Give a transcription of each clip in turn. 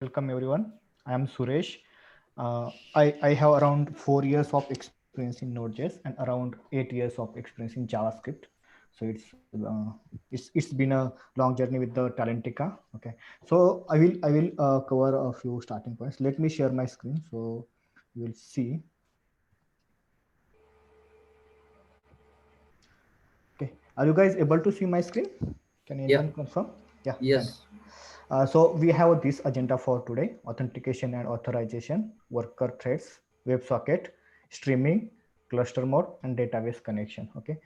welcome everyone. I am Suresh. I have around 4 years of experience in Node.js and around 8 years of experience in JavaScript. So it's been a long journey with the Talentica. Okay, so I will cover a few starting points. Let me share my screen so you will see. Okay, are you guys able to see my screen? Can Yeah, anyone confirm? Yeah, thanks. yes. So we have this agenda for today: authentication and authorization, worker threads, WebSocket, streaming, cluster mode, and database connection. Okay.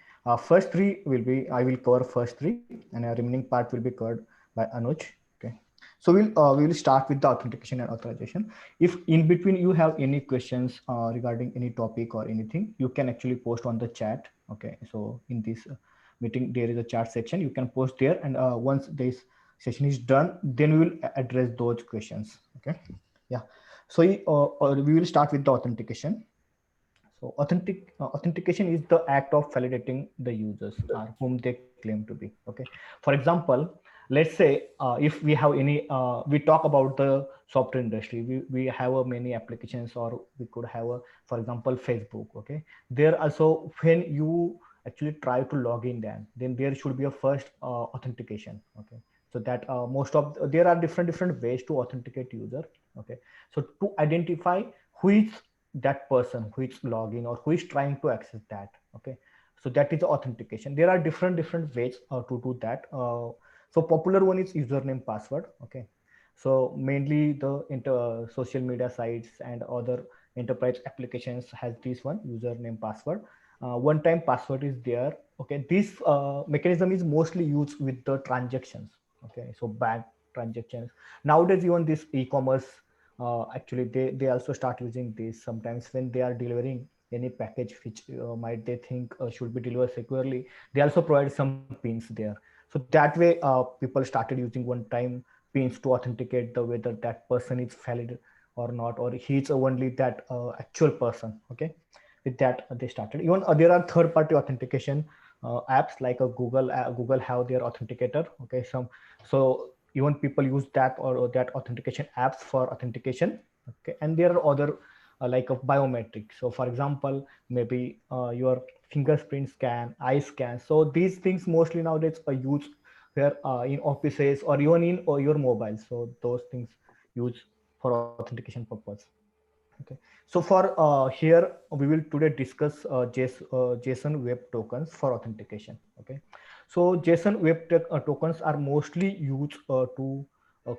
First three will be I will cover first three, and a remaining part will be covered by Anuj. Okay. So we will start with the authentication and authorization. If in between you have any questions regarding any topic or anything, you can actually post on the chat. Okay. So in this meeting, there is a chat section. You can post there, and once this session is done, then we will address those questions. Okay. Yeah. So we will start with the authentication. So authentication is the act of validating the users or whom they claim to be. Okay. For example, let's say if we have any we talk about the software industry, we have many applications, or we could have for example Facebook. Okay. There also, when you actually try to log in, then there should be a first authentication. Okay. So that most of there are different ways to authenticate user. Okay. So to identify who is that person who is logging or who is trying to access that. Okay. So that is authentication. There are different ways to do that. So popular one is username password. Okay. So mainly the social media sites and other enterprise applications has this one, username password. One time password is there. Okay. This mechanism is mostly used with the transactions. Okay. So bank transactions nowadays, even this e-commerce, actually they also start using this sometimes when they are delivering any package which might they think should be delivered securely. They also provide some pins there. So that way people started using one time pins to authenticate the whether that person is valid or not, or he's only that actual person. Okay. With that they started. Even there are third party authentication apps like a Google have their authenticator. Okay. So even people use that or that authentication apps for authentication. Okay. And there are other like a biometric. So for example, maybe your fingerprint scan, eye scan. So these things mostly nowadays are used where in offices or even in or your mobile. So those things used for authentication purpose. Okay. So for here we will today discuss JSON Web Tokens for authentication. Okay. So JSON Tokens are mostly used to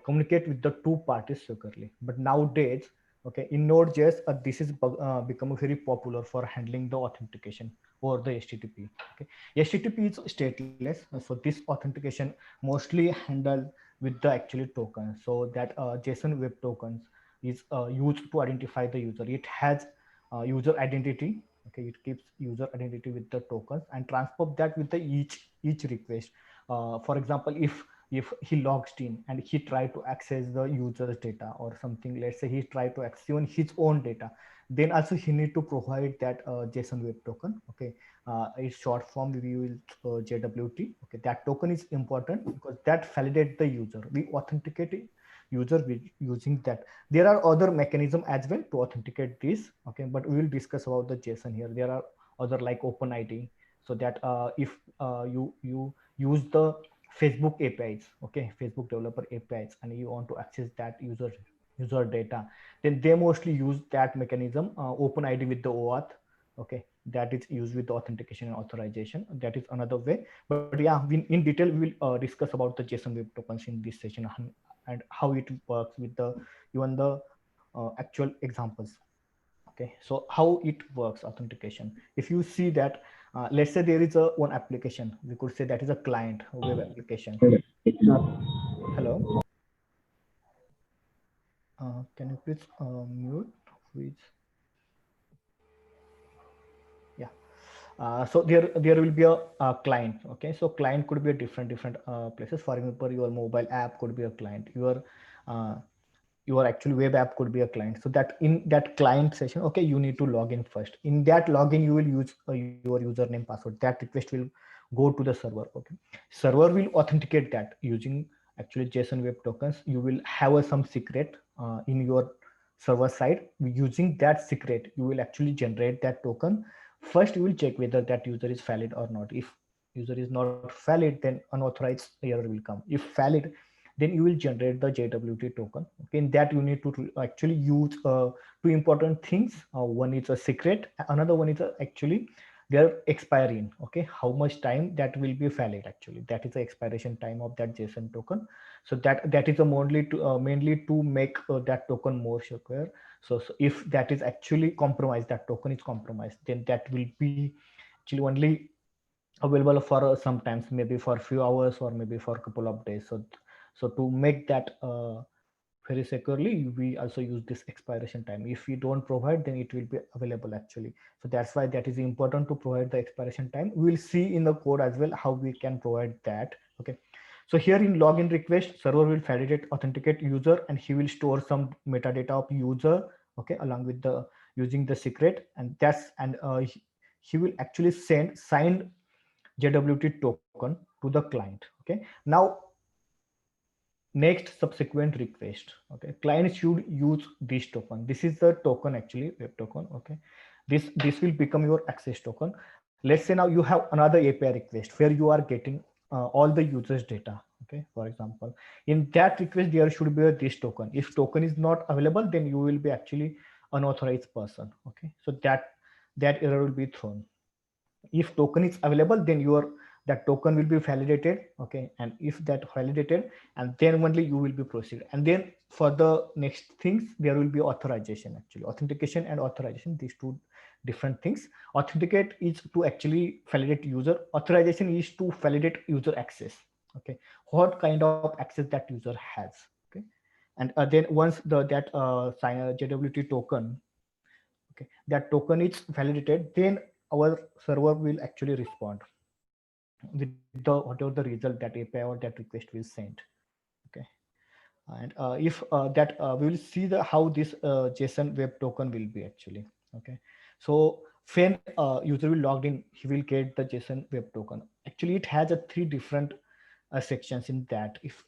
communicate with the two parties securely. But nowadays, okay, in Node.js, this is become very popular for handling the authentication over the HTTP. Okay. HTTP is stateless, so this authentication mostly handled with the actually token. So that JSON Web Tokens is used to identify the user. It has user identity. Okay, it keeps user identity with the tokens and transport that with the each request. For example, if he logs in and he tried to access the user's data or something, let's say he tried to access even his own data, then also he need to provide that JSON Web Token. Okay, it's short form we will JWT. Okay, that token is important because that validates the user. We authenticate user with using that. There are other mechanism as well to authenticate this. Okay, but we will discuss about the JSON here. There are other like OpenID, so that if you use the Facebook APIs, okay, Facebook developer APIs, and you want to access that user data, then they mostly use that mechanism, OpenID with the OAuth. Okay, that is used with the authentication and authorization. That is another way. But yeah, in detail we will discuss about the JSON Web Tokens in this session, and how it works with the even the actual examples. Okay, so how it works authentication. If you see that let's say there is a one application, we could say that is a client web application. Hello. Can you please mute which? Yeah. So there will be a client. Okay, so client could be a different places. For example, your mobile app could be a client. Uh, your actual web app could be a client. So that in that client session, okay, you need to log in first. In that login you will use your username password. That request will go to the server. Okay, server will authenticate that using actually JSON Web Tokens. You will have some secret. in your server side. Using that secret, you will actually generate that token. First you will check whether that user is valid or not. If user is not valid, then unauthorized error will come. If valid, then you will generate the JWT token. Okay, in that you need to actually use two important things. One is a secret, another one is actually their expiry in. Okay, how much time that will be valid, actually that is the expiration time of that JSON token. So that is a mainly to make that token more secure. So if that is actually compromised, that token is compromised, then that will be actually only available for sometimes maybe for a few hours or maybe for a couple of days. So to make that very securely, we also use this expiration time. If we don't provide, then it will be available actually. So that's why that is important to provide the expiration time. We will see in the code as well how we can provide that. Okay, so here in login request, server will validate authenticate user, and he will store some metadata of user, okay, along with the using the secret. And that's and he will actually send signed JWT token to the client. Okay, now next subsequent request. Okay, client should use this token. This is the token, actually web token. Okay, this will become your access token. Let's say now you have another API request where you are getting all the users data. Okay, for example, in that request there should be a this token. If token is not available, then you will be actually unauthorized person. Okay, so that error will be thrown. If token is available, then your that token will be validated. Okay, and if that validated, and then only you will be proceed. And then for the next things, there will be authorization. Actually authentication and authorization, these two different things. Authenticate is to actually validate user, authorization is to validate user access. Okay, what kind of access that user has. Okay, and then once that JWT token, okay, that token is validated, then our server will actually respond with the whatever the result that API or that request will send. Okay, and if that we will see the how this JSON web token will be actually. Okay, so when user will logged in, he will get the JSON web token. Actually it has a three different sections in that. If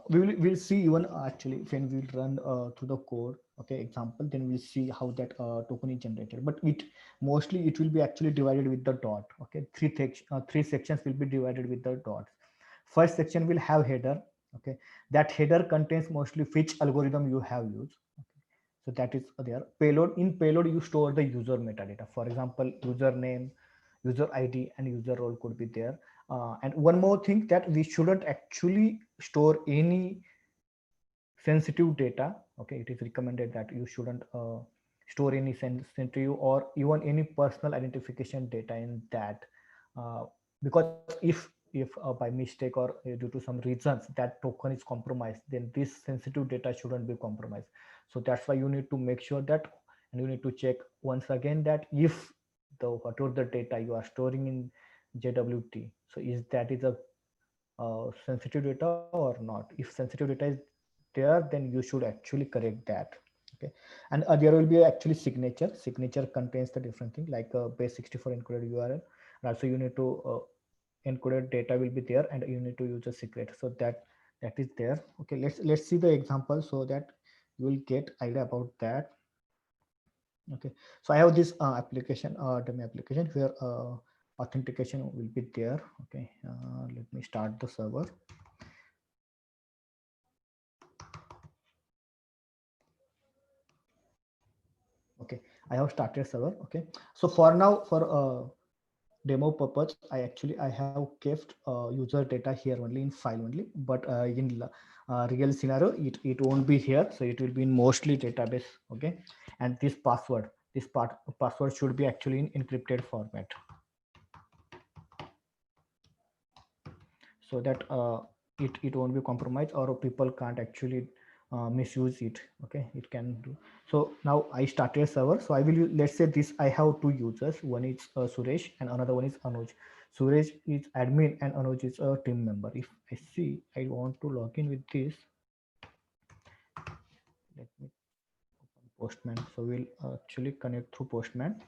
we'll see even actually when we run through the code, okay, example, then we'll see how that token is generated. But it mostly it will be actually divided with the dot. Okay, three sections will be divided with the dots. First section will have header. Okay, that header contains mostly which algorithm you have used. Okay, so that is there. Payload, in payload you store the user metadata. For example, username, user ID, and user role could be there. And one more thing, that we shouldn't actually store any sensitive data. Okay, it is recommended that you shouldn't store any sensitive or even any personal identification data in that, because if by mistake or due to some reasons that token is compromised, then this sensitive data shouldn't be compromised. So that's why you need to make sure that, and you need to check once again that if the whatever the data you are storing in JWT, so is that is a sensitive data or not. If sensitive data is there, then you should actually correct that. Okay, and there will be actually signature contains the different thing like base 64 encoded URL, and also you need to encoded data will be there, and you need to use a secret. So that is there. Okay, let's see the example so that you will get idea about that. Okay, so I have this application, demo application where authentication will be there. Okay, let me start the server. Okay, I have started server. Okay, so for now, for demo purpose, I have kept user data here only in file only, but in real scenario it won't be here, so it will be in mostly database. Okay, and this password should be actually in encrypted format, so that it won't be compromised or people can't actually misuse it. Okay, it can do. So now I started a server, so I will let's say this, I have two users, one is Suresh and another one is Anuj. Suresh is admin and Anuj is a team member. If I see I want to log in with this, let me open Postman. So we'll actually connect through Postman.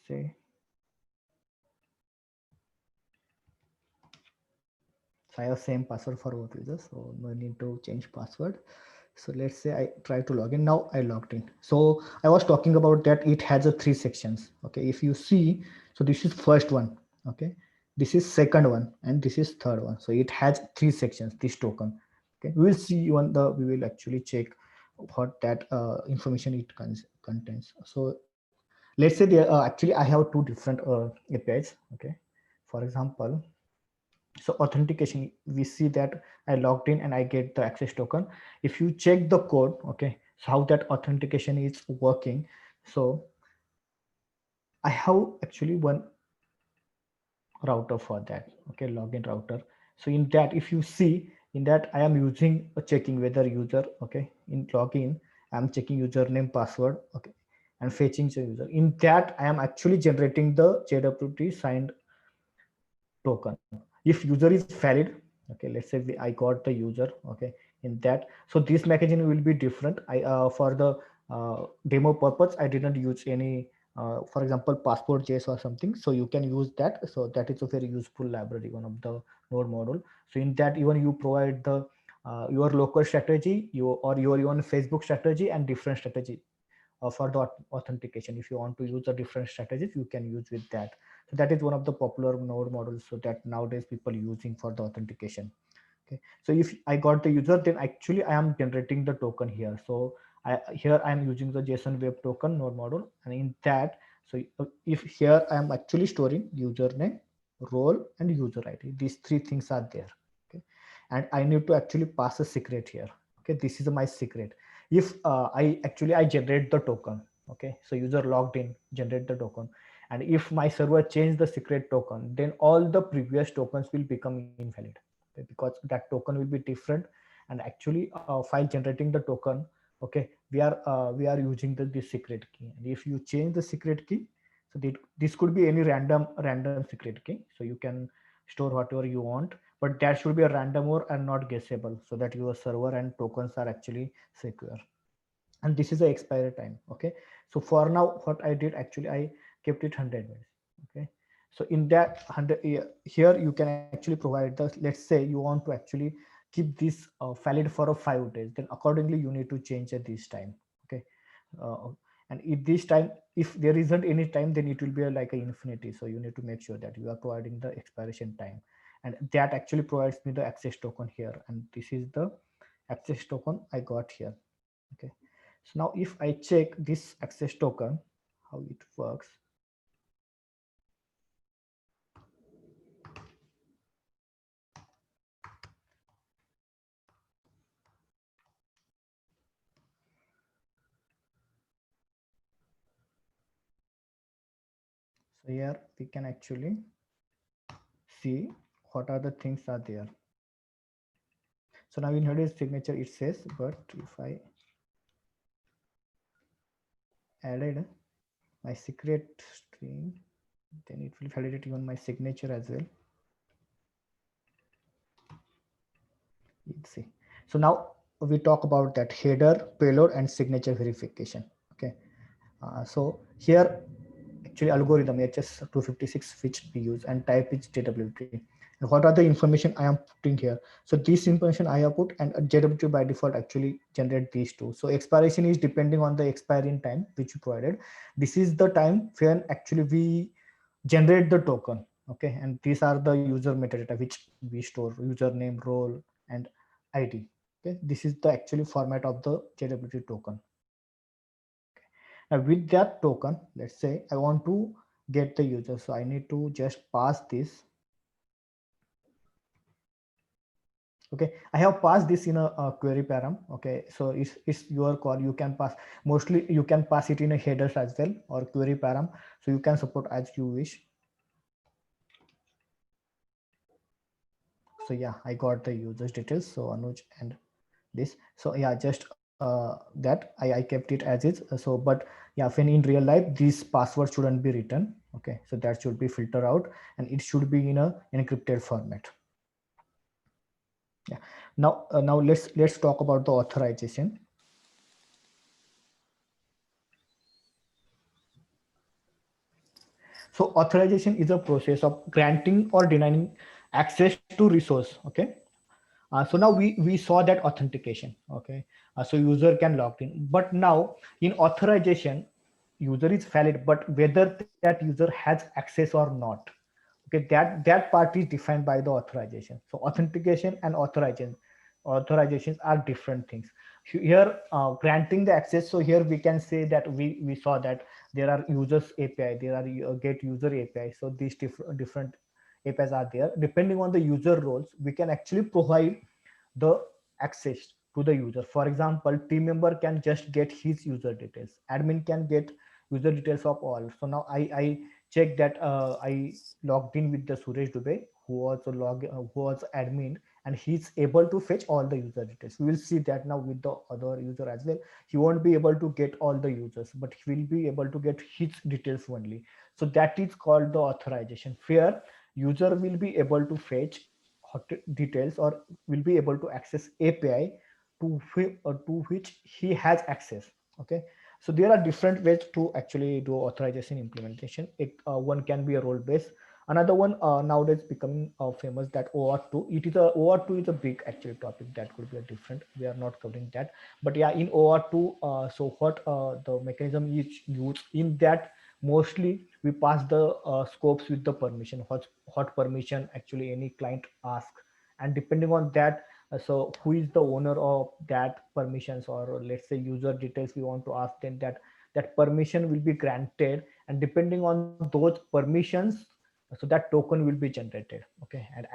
say, so I have same password for both users, so no need to change password. So let's say I try to log in. Now I logged in. So I was talking about that it has a 3 sections. Okay, if you see, so this is first one. Okay, this is second one, and this is third one. So it has 3 sections, this token. Okay, we will see when we will actually check what that information it contains. So let's say there actually I have two different APIs. Okay, for example, so authentication, we see that I logged in and I get the access token. If you check the code, okay, so how that authentication is working, so I have actually one router for that, okay, login router. So in that, if you see, in that I am using a checking whether user, okay, in login I'm checking username, password, okay, and fetching the user. In that I am actually generating the JWT signed token. If user is valid, okay, let's say I got the user, okay, in that, so this mechanism will be different. I for the demo purpose I didn't use any for example passport.js or something, so you can use that. So that is a very useful library, one of the node module. So in that even you provide the your local strategy, your own Facebook strategy and different strategy for the authentication. If you want to use the different strategies, you can use with that. So that is one of the popular node models, so that nowadays people using for the authentication. Okay, so if I got the user, then actually I am generating the token here. So here I am using the JSON web token node model, and in that, so if here I am actually storing username, role and user ID, these three things are there. Okay, and I need to actually pass a secret here. Okay, this is my secret. If I generate the token, okay, so user logged in, generate the token, and if my server change the secret token, then all the previous tokens will become invalid, okay, because that token will be different. And actually while generating the token, okay, we are using this secret key, and if you change the secret key, so this could be any random secret key, so you can store whatever you want, but that should be a random or and not guessable, so that your server and tokens are actually secure. And this is the expiry time. Okay, so for now what I did, actually I kept it 100 minutes. Okay, so in that 100 here you can actually provide the, let's say you want to actually keep this valid for a 5 days, then accordingly you need to change at this time. Okay, uh, and if this time, if there isn't any time, then it will be like a infinity, so you need to make sure that you are providing the expiration time. And that actually provides me the access token here, and this is the access token I got here. Okay, so now if I check this access token, how it works. So here we can actually see what are the things are there. So now in here is signature, it says, but if I added my secret string, then it will validate even my signature as well. Let's see. So now we talk about that header, payload, and signature verification. Okay, so here actually algorithm HS256 which we use, and type is JWT. And what are the information I am putting here? So this information I have put, and JWT by default actually generate these two. So expiration is depending on the expiring time which you provided. This is the time when actually we generate the token. Okay, and these are the user metadata which we store, username, role and ID. Okay, this is the actually format of the JWT token. Now with that token, let's say I want to get the user, so I need to just pass this. Okay, I have passed this in a query param. Okay, so it's your call. You can pass, mostly you can pass it in a headers as well, or query param, so you can support as you wish. So yeah, I got the users details, so Anuj and this. So yeah, just that I kept it as is. So but yeah, when in real life this password shouldn't be written. Okay, so that should be filtered out, and it should be in a encrypted format. Yeah, now let's talk about the authorization. So authorization is a process of granting or denying access to resource. Okay. So now we saw that authentication. Okay. So user can log in, but now in authorization, user is valid, but whether that user has access or not. Okay, that part is defined by the authorization. So authentication and authorizations are different things. Here, granting the access. So here we can say that we saw that there are users API, there are get user API. So these different APIs are there. Depending on the user roles, we can actually provide the access to the user. For example, team member can just get his user details. Admin can get user details of all. So now I check that I logged in with the Suresh Dubey, who was admin, and he's able to fetch all the user details. We will see that now with the other user as well. He won't be able to get all the users, but he will be able to get his details only. So that is called the authorization, where user will be able to fetch details or will be able to access API to which he has access. Okay, so there are different ways to actually do authorization implementation. One can be a role based. Another one nowadays becoming famous, that OAuth2. OAuth2 is a big actually topic that could be a different. We are not covering that, but yeah, in OAuth2, so what the mechanism is used in that, mostly we pass the scopes with the permission, what permission actually any client ask, and depending on that, so who is the owner of that permissions, or let's say user details we want to ask, then that permission will be granted, and depending on those permissions, so that token will be generated. Okay, and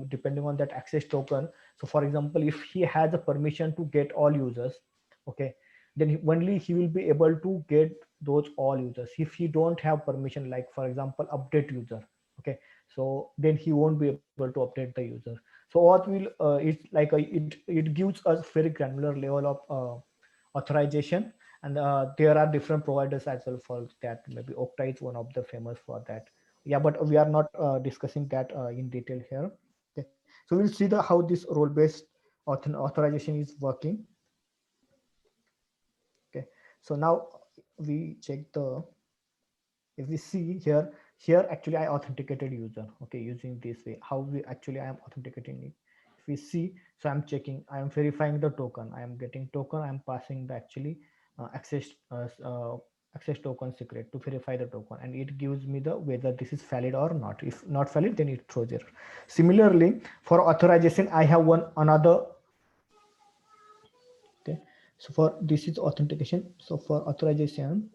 depending on that access token. So for example, if he has a permission to get all users, okay, then only he will be able to get those all users. If he don't have permission, like for example update user, okay, so then he won't be able to update the user. So what will it's like it gives us very granular level of authorization, and there are different providers as well for that. Maybe Okta is one of the famous for that. Yeah, but we are not discussing that in detail here. Okay, so we'll see the how this role based authorization is working. Okay, so now we check the, if we see here actually I authenticated user, okay, using this way. How we actually I am authenticating it, if we see, so I'm checking, I am verifying the token, I am getting token, I'm passing the actually access access token secret to verify the token, and it gives me the whether this is valid or not. If not valid, then it throws error. Similarly, for authorization I have one another. Okay, so for this is authentication. So for authorization,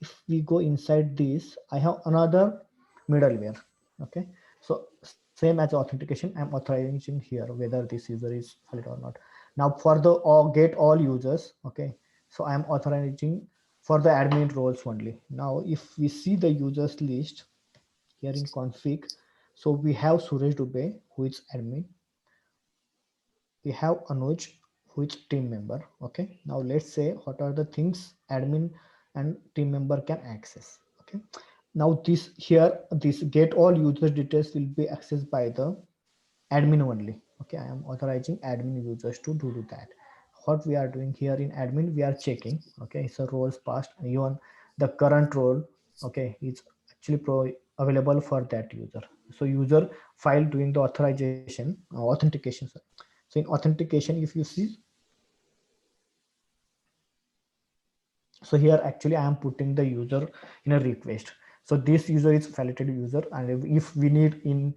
if we go inside this, I have another middleware. Okay, so same as authentication, I'm authorizing here whether this user is valid or not. Now for the get all users, okay, so I am authorizing for the admin roles only. Now if we see the users list here in config, so we have Suresh Dubey, who is admin. We have Anuj, who is team member. Okay, now let's say what are the things admin and team member can access. Okay, now this here, this get all user details will be accessed by the admin only. Okay, I am authorizing admin users to do that. What we are doing here in admin, we are checking. Okay, so roles passed, even the current role, okay, is actually available for that user. So user file doing the authorization authentication, sorry. So in authentication, if you see, so here actually I am putting the user in a request. So this user is validated user, and if we need in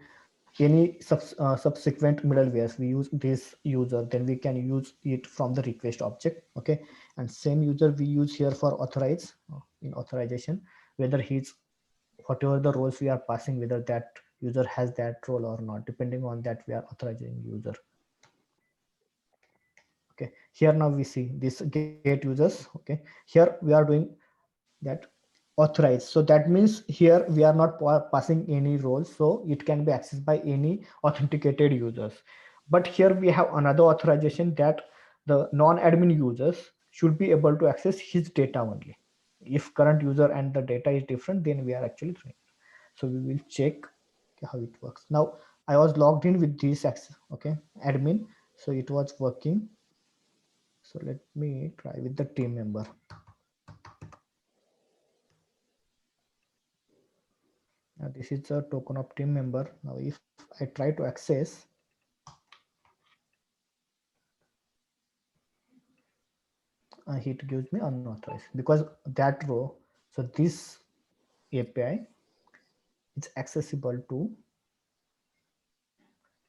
any subsequent middlewares, we use this user, then we can use it from the request object. Okay, and same user we use here for authorize in authorization, whether he's whatever the roles we are passing, whether that user has that role or not. Depending on that, we are authorizing user. Okay, here now we see this get users. Okay, here we are doing that authorized. So that means here we are not passing any roles, so it can be accessed by any authenticated users. But here we have another authorization that the non-admin users should be able to access his data only. If current user and the data is different, then we are actually trying. So we will check how it works. Now I was logged in with this access, okay, admin, so it was working. So let me try with the team member. This is a token of team member. Now if I try to access, it gives me unauthorized because that row, so this API is accessible to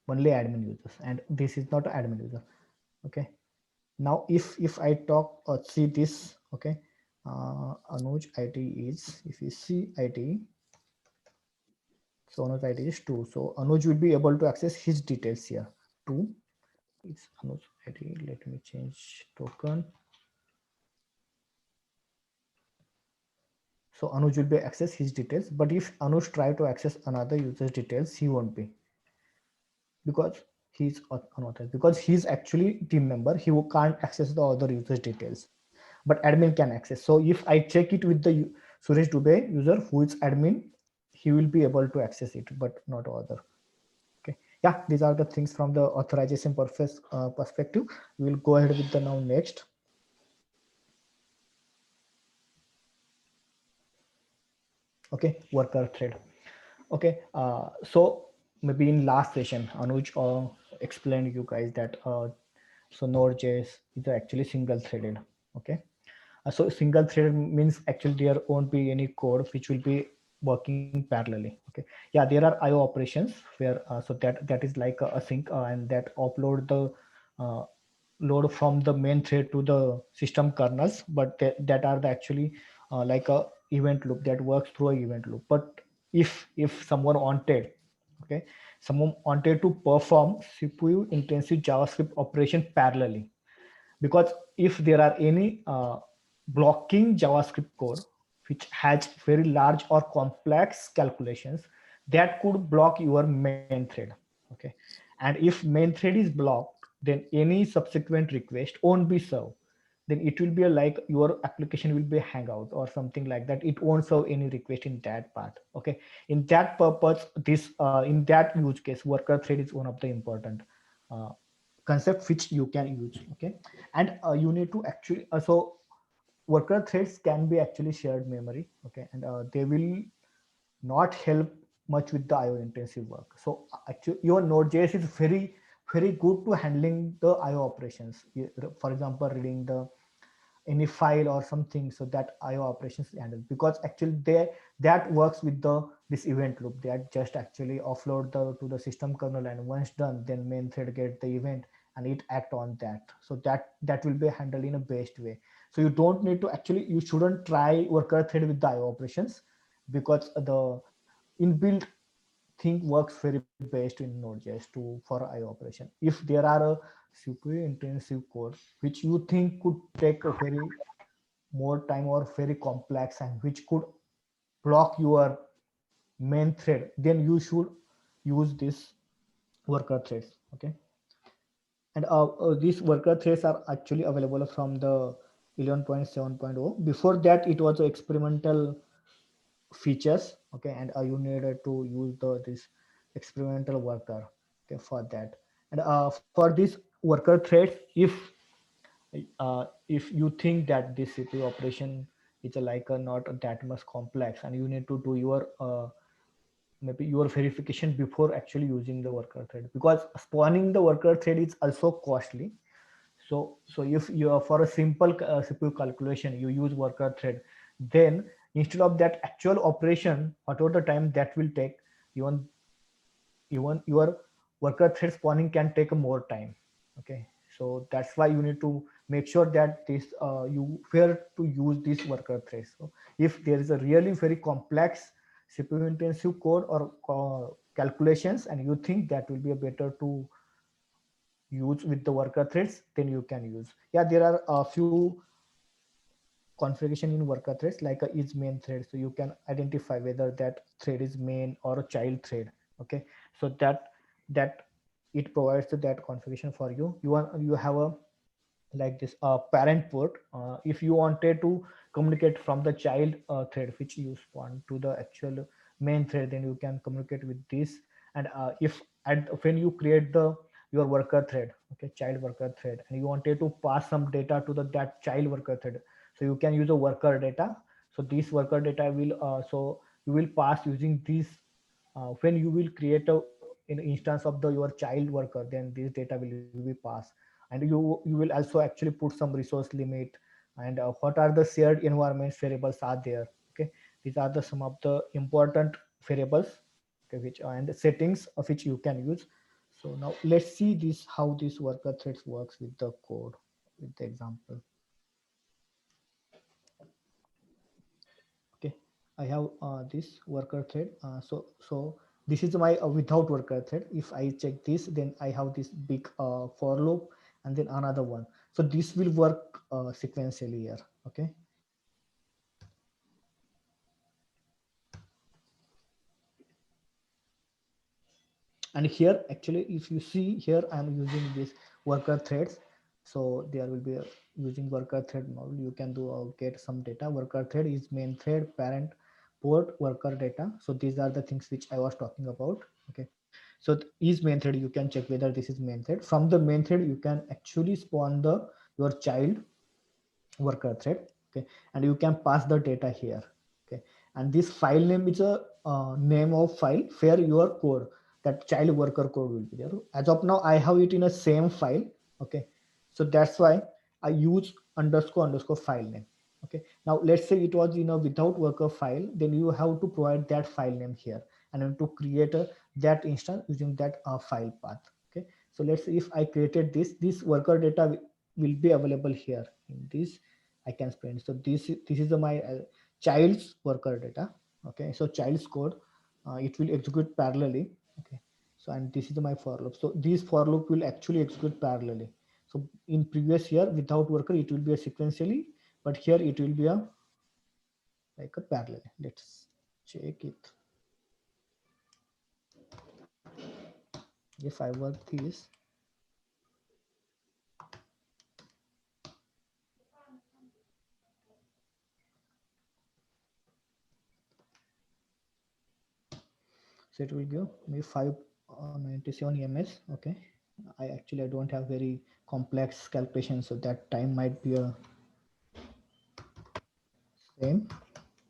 only admin users, and this is not admin user. Okay, now if I talk or see this, okay, Anuj ID is, if you see ID, so Anuj ID is 2, so Anuj will be able to access his details here. 2 is Anuj ID. Let me change token. So Anuj will be access his details, but if Anuj try to access another user's details, he won't be, because he's unauthorized, because he's actually team member. He can't access the other user's details, but admin can access. So if I check it with the Suresh Dubey user who is admin, he will be able to access it, but not other. Okay, yeah, these are the things from the authorization perspective. We will go ahead with the now next. Okay, worker thread. Okay, so maybe in last session, Anuj explained you guys that so Node.js is actually single threaded. Okay, so single threaded means actually there won't be any code which will be working parallelly. Okay, yeah, there are IO operations where so that is like a sync and that upload the uh, load from the main thread to the system kernels, but that are the actually like a event loop that works through a event loop. But if someone wanted, okay, someone wanted to perform CPU intensive JavaScript operation parallelly, because if there are any blocking JavaScript code which has very large or complex calculations, that could block your main thread. Okay, and if main thread is blocked, then any subsequent request won't be served. Then it will be like your application will be hang out or something like that. It won't serve any request in that part. Okay, in that purpose, this in that use case, worker thread is one of the important uh, concept which you can use. Okay, and you need to actually so worker threads can be actually shared memory. Okay, and they will not help much with the IO intensive work. So actually your Node.js is very good to handling the IO operations. For example, reading the any file or something, so that IO operations handle, because actually they that works with the this event loop. They are just actually offload the to the system kernel, and once done, then main thread get the event and it act on that. So that will be handled in a best way. So you don't need to actually, you shouldn't try worker thread with the IO operations, because the inbuilt thing works very best in Node.js to for IO operation. If there are a super intensive code which you think could take a very more time or very complex and which could block your main thread, then you should use this worker threads. Okay, and these worker threads are actually available from the 11.7.0. Before that, it was experimental features. Okay, and you needed to use this experimental worker, okay, for that. And for this worker threads, if you think that this CPU operation is like not that much complex, and you need to do your maybe your verification before actually using the worker thread, because spawning the worker thread is also costly. So if you are for a simple CPU calculation you use worker thread, then instead of that actual operation, whatever the time that will take, even even your worker thread spawning can take more time. Okay, so that's why you need to make sure that this you where to use this worker thread. So if there is a really very complex CPU intensive code or calculations, and you think that will be a better to use with the worker threads, then you can use. Yeah, there are a few configuration in worker threads like a is main thread, so you can identify whether that thread is main or a child thread. Okay, so that it provides that configuration for you. You have a like this parent port. If you wanted to communicate from the child thread which you spawn to the actual main thread, then you can communicate with this. And if and when you create the your worker thread, okay, child worker thread, and you wanted to pass some data to the that child worker thread, so you can use a worker data. So this worker data will so you will pass using this when you will create a an instance of the your child worker, then this data will be passed, and you will also actually put some resource limit, and what are the shared environments variables are there. Okay, these are the some of the important variables, okay, which and settings of which you can use. So now let's see this how this worker threads works with the code, with the example. Okay, I have this worker thread. So this is my without worker thread. If I check this, then I have this big for loop, and then another one. So this will work sequentially here. Okay, and here actually if you see here I am using this worker threads. So there will be a, using worker thread model you can do get some data. Worker thread is main thread, parent, port, worker data. So these are the things which I was talking about. Okay, so is main thread, you can check whether this is main thread. From the main thread you can actually spawn the your child worker thread. Okay, and you can pass the data here. Okay, and this file name is a name of file where your code, that child worker code will be there. As of now I have it in a same file. Okay, so that's why I use underscore underscore file name. Okay, now let's say it was in a without worker file, then you have to provide that file name here, and then to create that instance using that file path. Okay, so let's say if I created this worker data will be available here in this. I can print. So this is my child's worker data. Okay, so child's code, it will execute parallelly. Okay, so and this is my for loop. So this for loop will actually execute parallelly. So in previous year without worker it will be a sequentially, but here it will be a like a parallel. Let's check it. If I work this, so it will give me 597 ms. Okay, I don't have very complex calculations, so that time might be a same.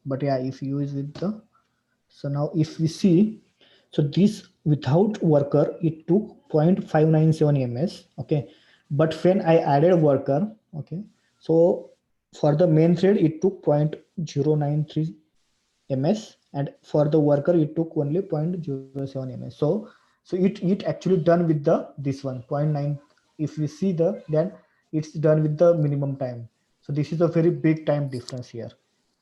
But yeah, if you use with the, so now if we see, so this without worker it took 0.597 ms. Okay, but when I added worker, okay, so for the main thread it took 0.093 ms, and for the worker it took only 0.07 ms. So it actually done with the this one point 0.9. If we see the, then it's done with the minimum time. So this is a very big time difference here.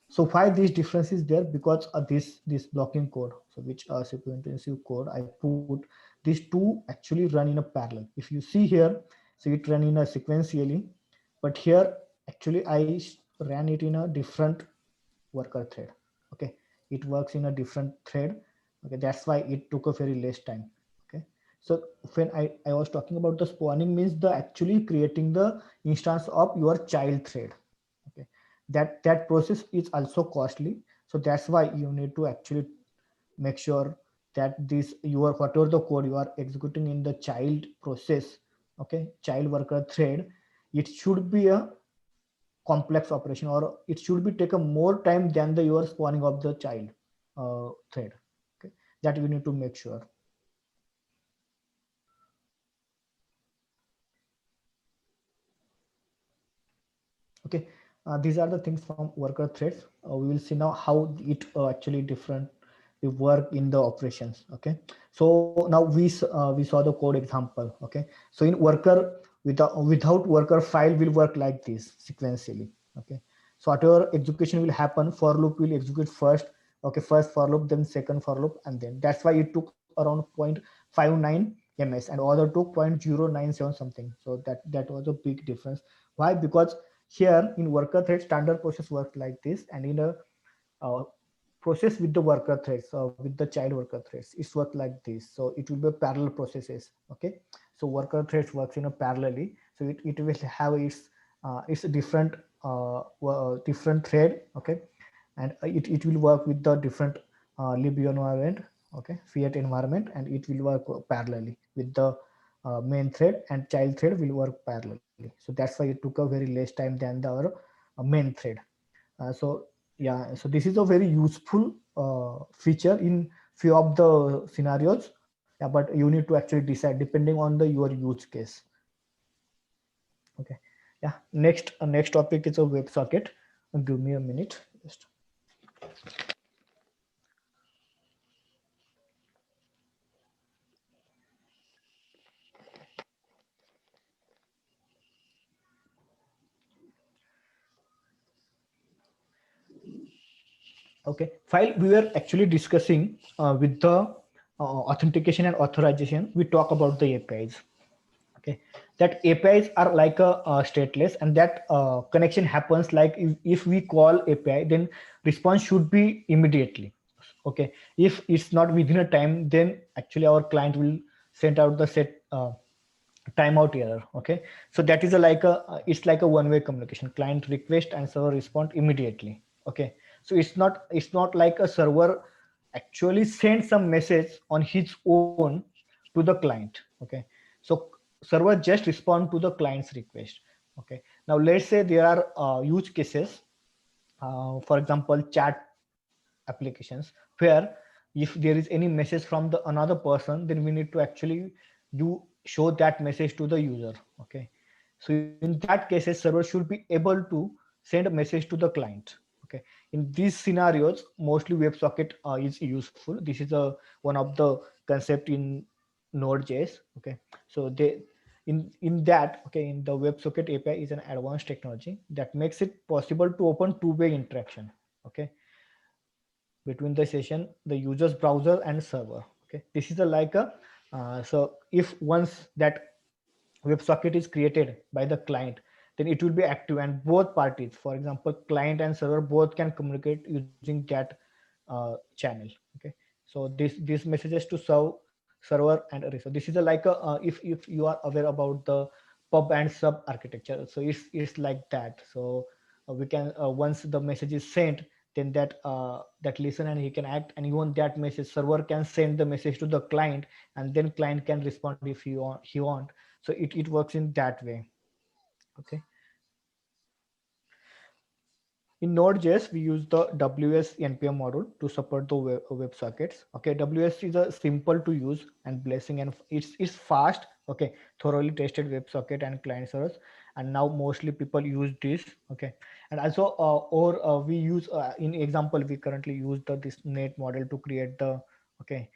So why this difference is there? Because this blocking code, so which CPU intensive code I put, these two actually run in a parallel. If you see here, so it ran in a sequentially, but here actually I ran it in a different worker thread. Okay, it works in a different thread. Okay, that's why it took a very less time. Okay, so when I was talking about the spawning means the actually creating the instance of your child thread. Okay, that process is also costly. So that's why you need to actually make sure that this your whatever the code you are executing in the child process, okay, child worker thread, it should be a complex operation, or it should be taken more time than the your spawning of the child thread. Okay, that we need to make sure. Okay, these are the things from worker threads. We will see now how it actually different we work in the operations. Okay, so now we saw the code example. Okay, so in worker without worker file will work like this sequentially. Okay, so whatever execution will happen, for loop will execute first. Okay, first for loop, then second for loop, and then that's why it took around 0.59 ms, and other took 0.097 something. So that was a big difference. Why? Because here in worker thread standard process works like this, and in a process with the worker threads, with the child worker threads, it's work like this. So it will be parallel processes. Okay, so worker threads works in a parallelly, so it will have its different different thread. Okay, and it will work with the different lib environment. Okay, fiat environment, and it will work parallelly with the main thread, and child thread will work parallelly. So that's why it took a very less time than the our main thread. So yeah, so this is a very useful feature in few of the scenarios. Yeah, but you need to actually decide depending on the your use case. Okay. Yeah. Next topic is a WebSocket. Give me a minute. Just. Okay. While we were actually discussing with the authentication and authorization, we talk about the APIs. Okay, that APIs are like a stateless, and that connection happens like if we call API, then response should be immediately. Okay, if it's not within a time, then actually our client will send out the set timeout error. Okay, so that is a like a it's like a one-way communication. Client request and server respond immediately. Okay, so it's not like a server actually sends some message on his own to the client. Okay, so server just respond to the client's request. Okay, now let's say there are use cases, for example chat applications, where if there is any message from the another person, then we need to actually do show that message to the user. Okay, so in that cases server should be able to send a message to the client. Okay, in these scenarios mostly WebSocket is useful. This is a one of the concept in Node.js. Okay, so they in that, okay, in the WebSocket API is an advanced technology that makes it possible to open two-way interaction. Okay, between the session, the user's browser and server. Okay, this is a like a so if once that WebSocket is created by the client, then it will be active, and both parties, for example client and server, both can communicate using that channel. Okay, so this messages to server and array. So this is a like a if you are aware about the pub and sub architecture, so it's like that. So we can once the message is sent, then that listen and he can act, and even that message server can send the message to the client, and then client can respond if he want. So it works in that way. Okay, in Node.js, we use the WS NPM module to support the web sockets. Okay, WS is a simple to use and blessing, and it's fast. Okay, thoroughly tested WebSocket and client servers, and now mostly people use this. Okay, and also or we use in example we currently use this net model to create the okay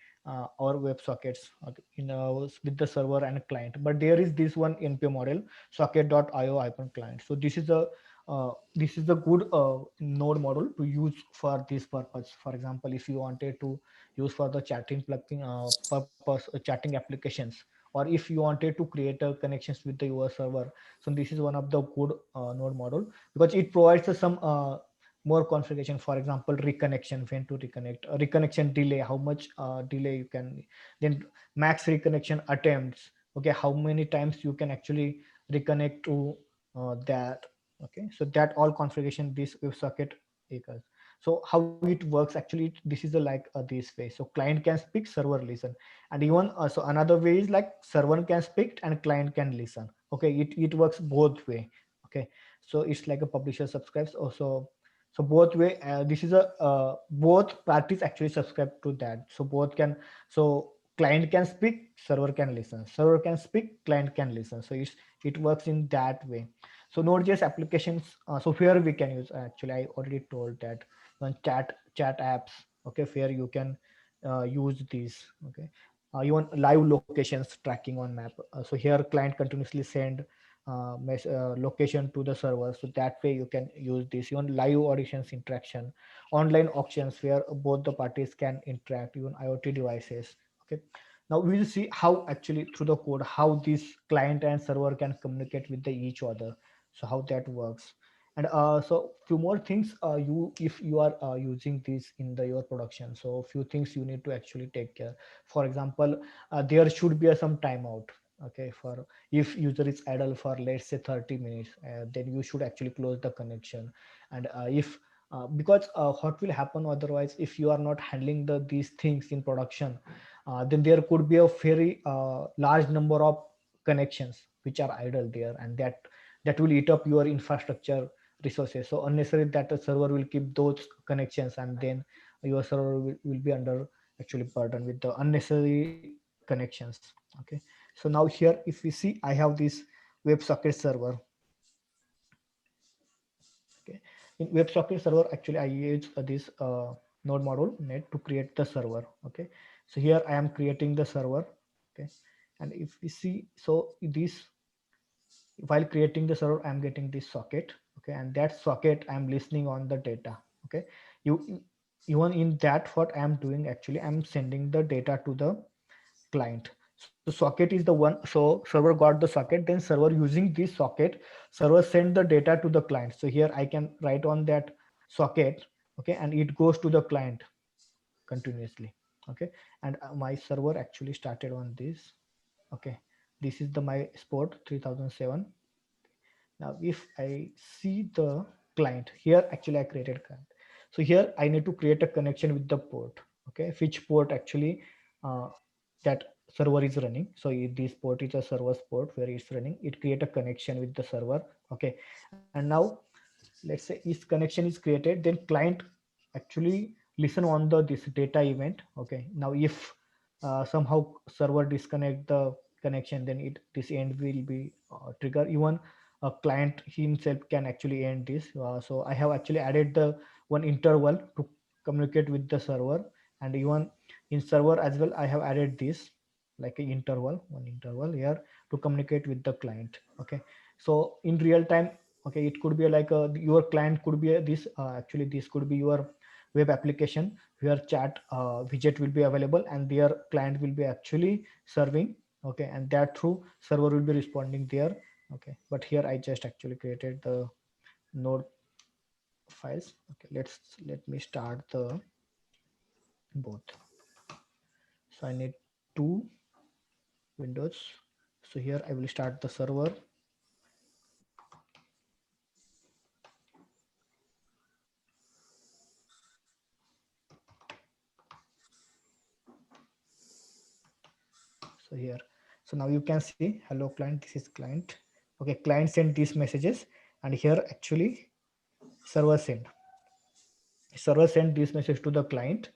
our WebSockets, okay, in with the server and client. But there is this one NPM model socket.io hyphen client. So this is the good node model to use for this purpose. For example, if you wanted to use for the chatting plugin purpose, chatting applications, or if you wanted to create connections with the your server, so this is one of the good node model, because it provides some more configuration. For example, reconnection, when to reconnect, reconnection delay, how much delay you can, then max reconnection attempts. Okay, how many times you can actually reconnect to that. Okay, so that all configuration this WebSocket equals. So how it works actually, this is a like this way. So client can speak, server listen, and even so another way is like server can speak and client can listen. Okay, it works both way. Okay, so it's like a publisher subscribes also. So both way, this is a both parties actually subscribe to that. So both can, so client can speak, server can listen, server can speak, client can listen. So it works in that way. So Node.js applications, so here we can use, actually I already told that on chat apps. Okay, where you can use these. Okay, even live locations tracking on map. So here client continuously send location to the server, so that way you can use this. Even live auditions interaction, online auctions where both the parties can interact, even IoT devices. Okay, now we will see how actually through the code how this client and server can communicate with the each other. So how that works. And so few more things, you if you are using this in your production, so few things you need to actually take care. For example, there should be some timeout. Okay, for if user is idle for let's say 30 minutes, then you should actually close the connection. And if because what will happen otherwise, if you are not handling these things in production, then there could be a very large number of connections which are idle there, and that will eat up your infrastructure resources. So unnecessary that the server will keep those connections, and then your server will be under actually burdened with the unnecessary connections. Okay, so now here if we see, I have this WebSocket server. Okay, in WebSocket server actually I use this node module net to create the server. Okay, so here I am creating the server. Okay, and if we see, so this, while creating the server I'm getting this socket. Okay, and that socket I'm listening on the data. Okay, even in that, what I'm doing actually, I'm sending the data to the client. So socket is the one, so server got the socket, then server using this socket, server send the data to the client. So here I can write on that socket. Okay, and it goes to the client continuously. Okay, and my server actually started on this. Okay, this is the my sport 3007. Now if I see the client here, actually I created client. So here I need to create a connection with the port. Okay, which port actually uh, that server is running. So if this port is a server's port where it's running, it create a connection with the server. Okay, and now let's say if connection is created, then client actually listen on the this data event. Okay, now if somehow server disconnect the connection, then it this end will be trigger. Even a client himself can actually end this. So I have actually added the one interval to communicate with the server, and even in server as well I have added this like a interval, one interval here to communicate with the client. Okay, so in real time, okay, it could be like your client could be this actually this could be your web application where chat widget will be available and their client will be actually serving. Okay, and that through server will be responding there. Okay, but here I just actually created the node files. Okay, let me start the both. So I need two windows. So here I will start the server. So here, so now you can see hello client, this is client. Okay, client sent these messages, and here actually server sent this message to the client,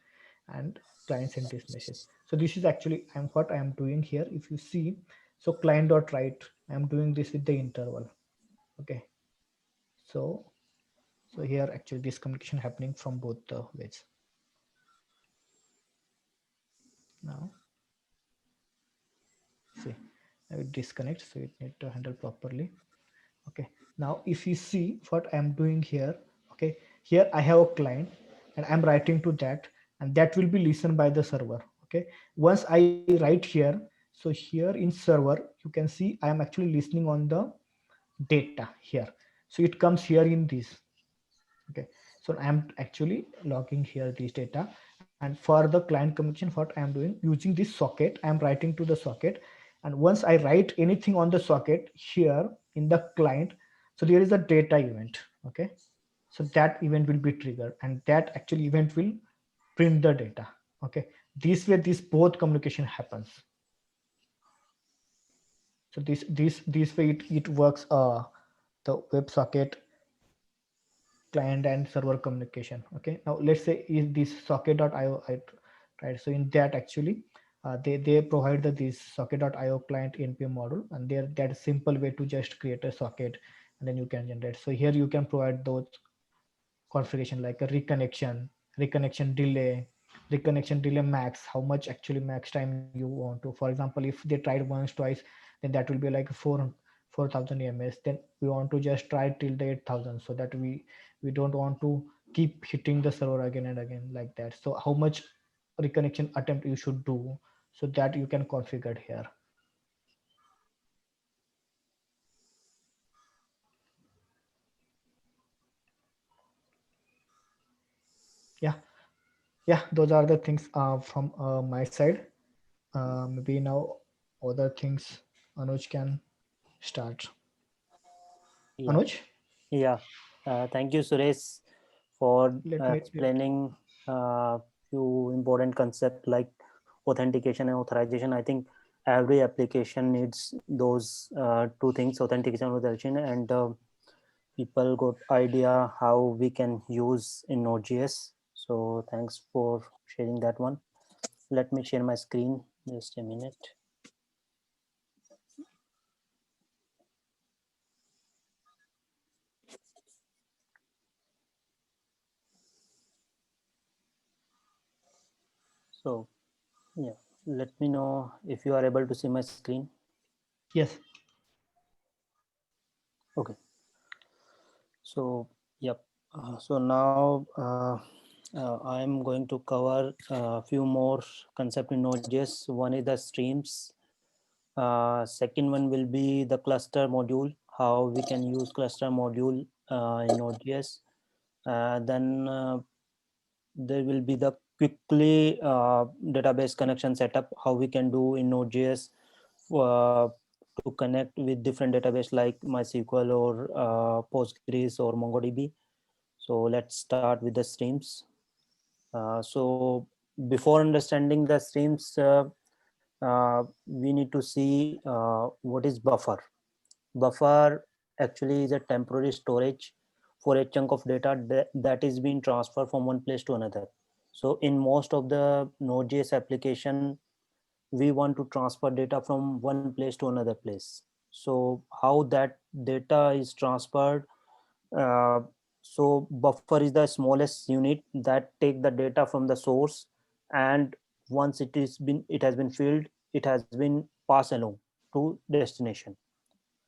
and client sent this message. So this is actually I'm what I am doing here. If you see, so client dot write, I am doing this with the interval. Okay, so so here actually this communication happening from both the ways. Now see, now it disconnects, so it need to handle properly. Okay, now if you see what I am doing here, okay, here I have a client and I'm writing to that, and that will be listened by the server. Okay, once I write here, so here in server you can see I am actually listening on the data here. So it comes here in this. Okay, so I'm actually logging here this data, and for the client communication what I am doing using this socket, I am writing to the socket, and once I write anything on the socket here in the client, so there is a data event. Okay, so that event will be triggered, and that actual event will print the data. Okay, this way this both communication happens. So this way it works, the WebSocket client and server communication. Okay, now let's say is this socket.io, right? So in that actually they provide this socket.io client npm module, and there that simple way to just create a socket, and then you can generate. So here you can provide those configuration like a reconnection delay max, how much actually max time you want to. For example, if they tried once twice, then that will be like 4000 ms. Then we want to just try till the 8000, so that we don't want to keep hitting the server again and again like that. So how much reconnection attempt you should do, so that you can configure here. Yeah, yeah, those are the things from my side. Maybe now other things Anuj can start. Yeah, Anuj, yeah. Thank you, Suresh, for let me explaining few important concepts like authentication and authorization. I think every application needs those two things, authentication and authorization, and people got idea how we can use in Node.js. So thanks for sharing that one. Let me share my screen. Just a minute. So yeah, let me know if you are able to see my screen. Yes. Okay. So yep. So now I'm going to cover a few more concept in Node.js. One is the streams. Second one will be the cluster module, how we can use cluster module in Node.js. Then there will be the quickly database connection setup, how we can do in Node.js uh, to connect with different database like MySQL or Postgres or MongoDB. So let's start with the streams. So before understanding the streams, we need to see what is buffer. Buffer actually is a temporary storage for a chunk of data that is being transferred from one place to another. So in most of the Node.js application, we want to transfer data from one place to another place. So how that data is transferred? Uh, so buffer is the smallest unit that take the data from the source, and once it has been filled, it has been passed along to destination.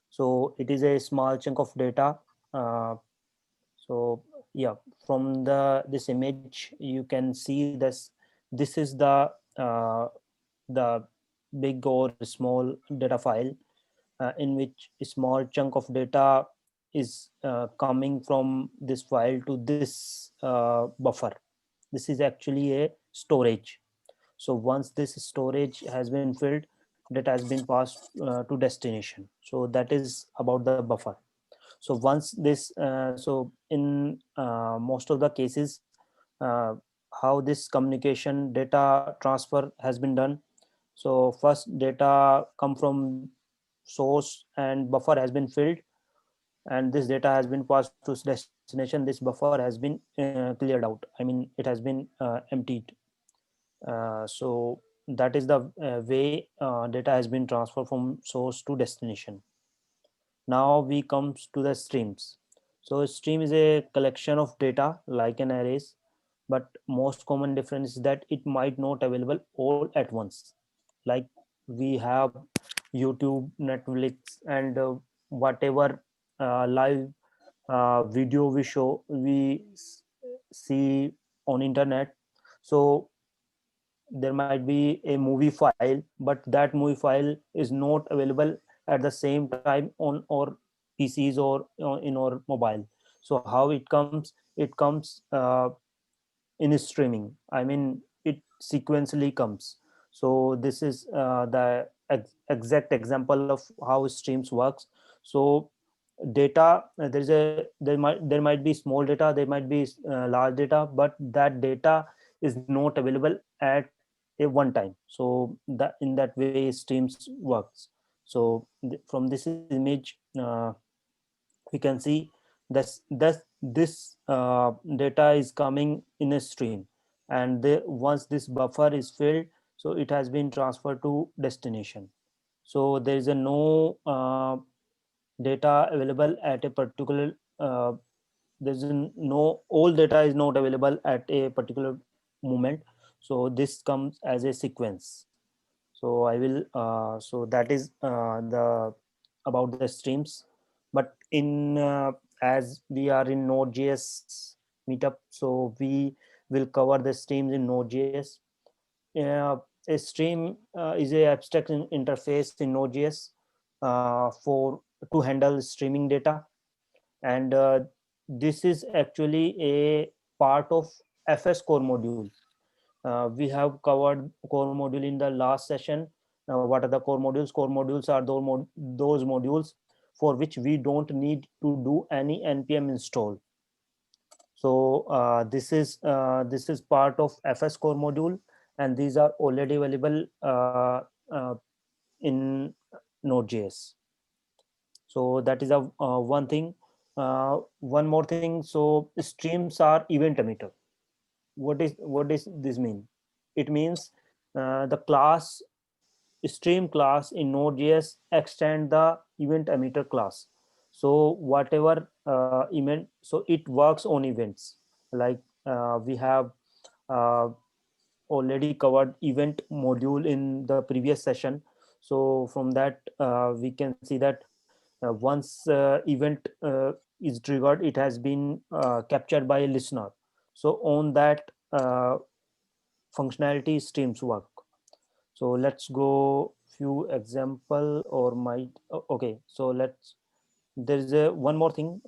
So it is a small chunk of data. uh, so yeah, from this image you can see this is the big or small data file, in which a small chunk of data is coming from this file to this buffer. This is actually a storage. So once this storage has been filled, data has been passed to destination. So that is about the buffer. So once this so in most of the cases, uh, how this communication data transfer has been done. So first data come from source and buffer has been filled, and this data has been passed to destination. This buffer has been cleared out, I mean it has been emptied. So that is the way data has been transferred from source to destination. Now we comes to the streams. So a stream is a collection of data like an arrays, but most common difference is that it might not available all at once. Like we have YouTube, Netflix, and whatever live video see on internet. So there might be a movie file, but that movie file is not available at the same time on our PCs or in our mobile. So how it comes? It comes in streaming, I mean it sequentially comes. So this is the exact example of how streams works. So data, there might be small data, there might be large data, but that data is not available at a one time. So that in that way streams works. So from this image, we can see this data is coming in a stream, and once this buffer is filled, so it has been transferred to destination. So there is a no data available at a particular no all data is not available at a particular moment. So this comes as a sequence. So I will so that is the about the streams. But in as we are in Node.js meetup, so we will cover the streams in Node.js. A stream is a abstract interface in Node.js for to handle streaming data, and this is actually a part of FS core module. We have covered core module in the last session. What are the core modules? Core modules are those modules for which we don't need to do any npm install. So this is part of FS core module, and these are already available in Node.js. So that is a one thing. One more thing. So streams are event emitter. What is this mean? It means the class stream class in Node.js extend the event emitter class. So whatever event, so it works on events. Like we have uh, already covered event module in the previous session. So from that we can see that once event is triggered, it has been captured by a listener. So on that functionality streams work. So let's go few example or might okay, so let's, there is a one more thing.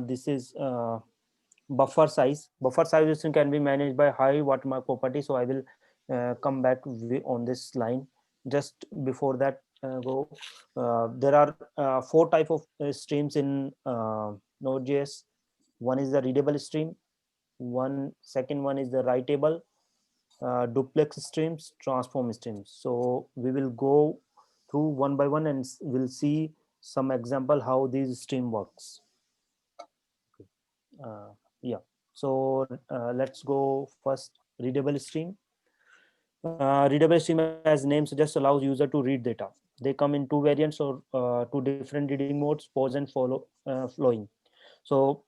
This is buffer size can be managed by high watermark property. So I will come back on this line. Just before that, go there are four type of streams in Node.js. One is the readable stream, second one is the writable, duplex streams, transform streams. So we will go through one by one and we'll see some example how these stream works. Yeah, so let's go first. Readable stream. Readable stream, as name suggests, allows user to read data. They come in two variants or two different reading modes: pause and flowing. So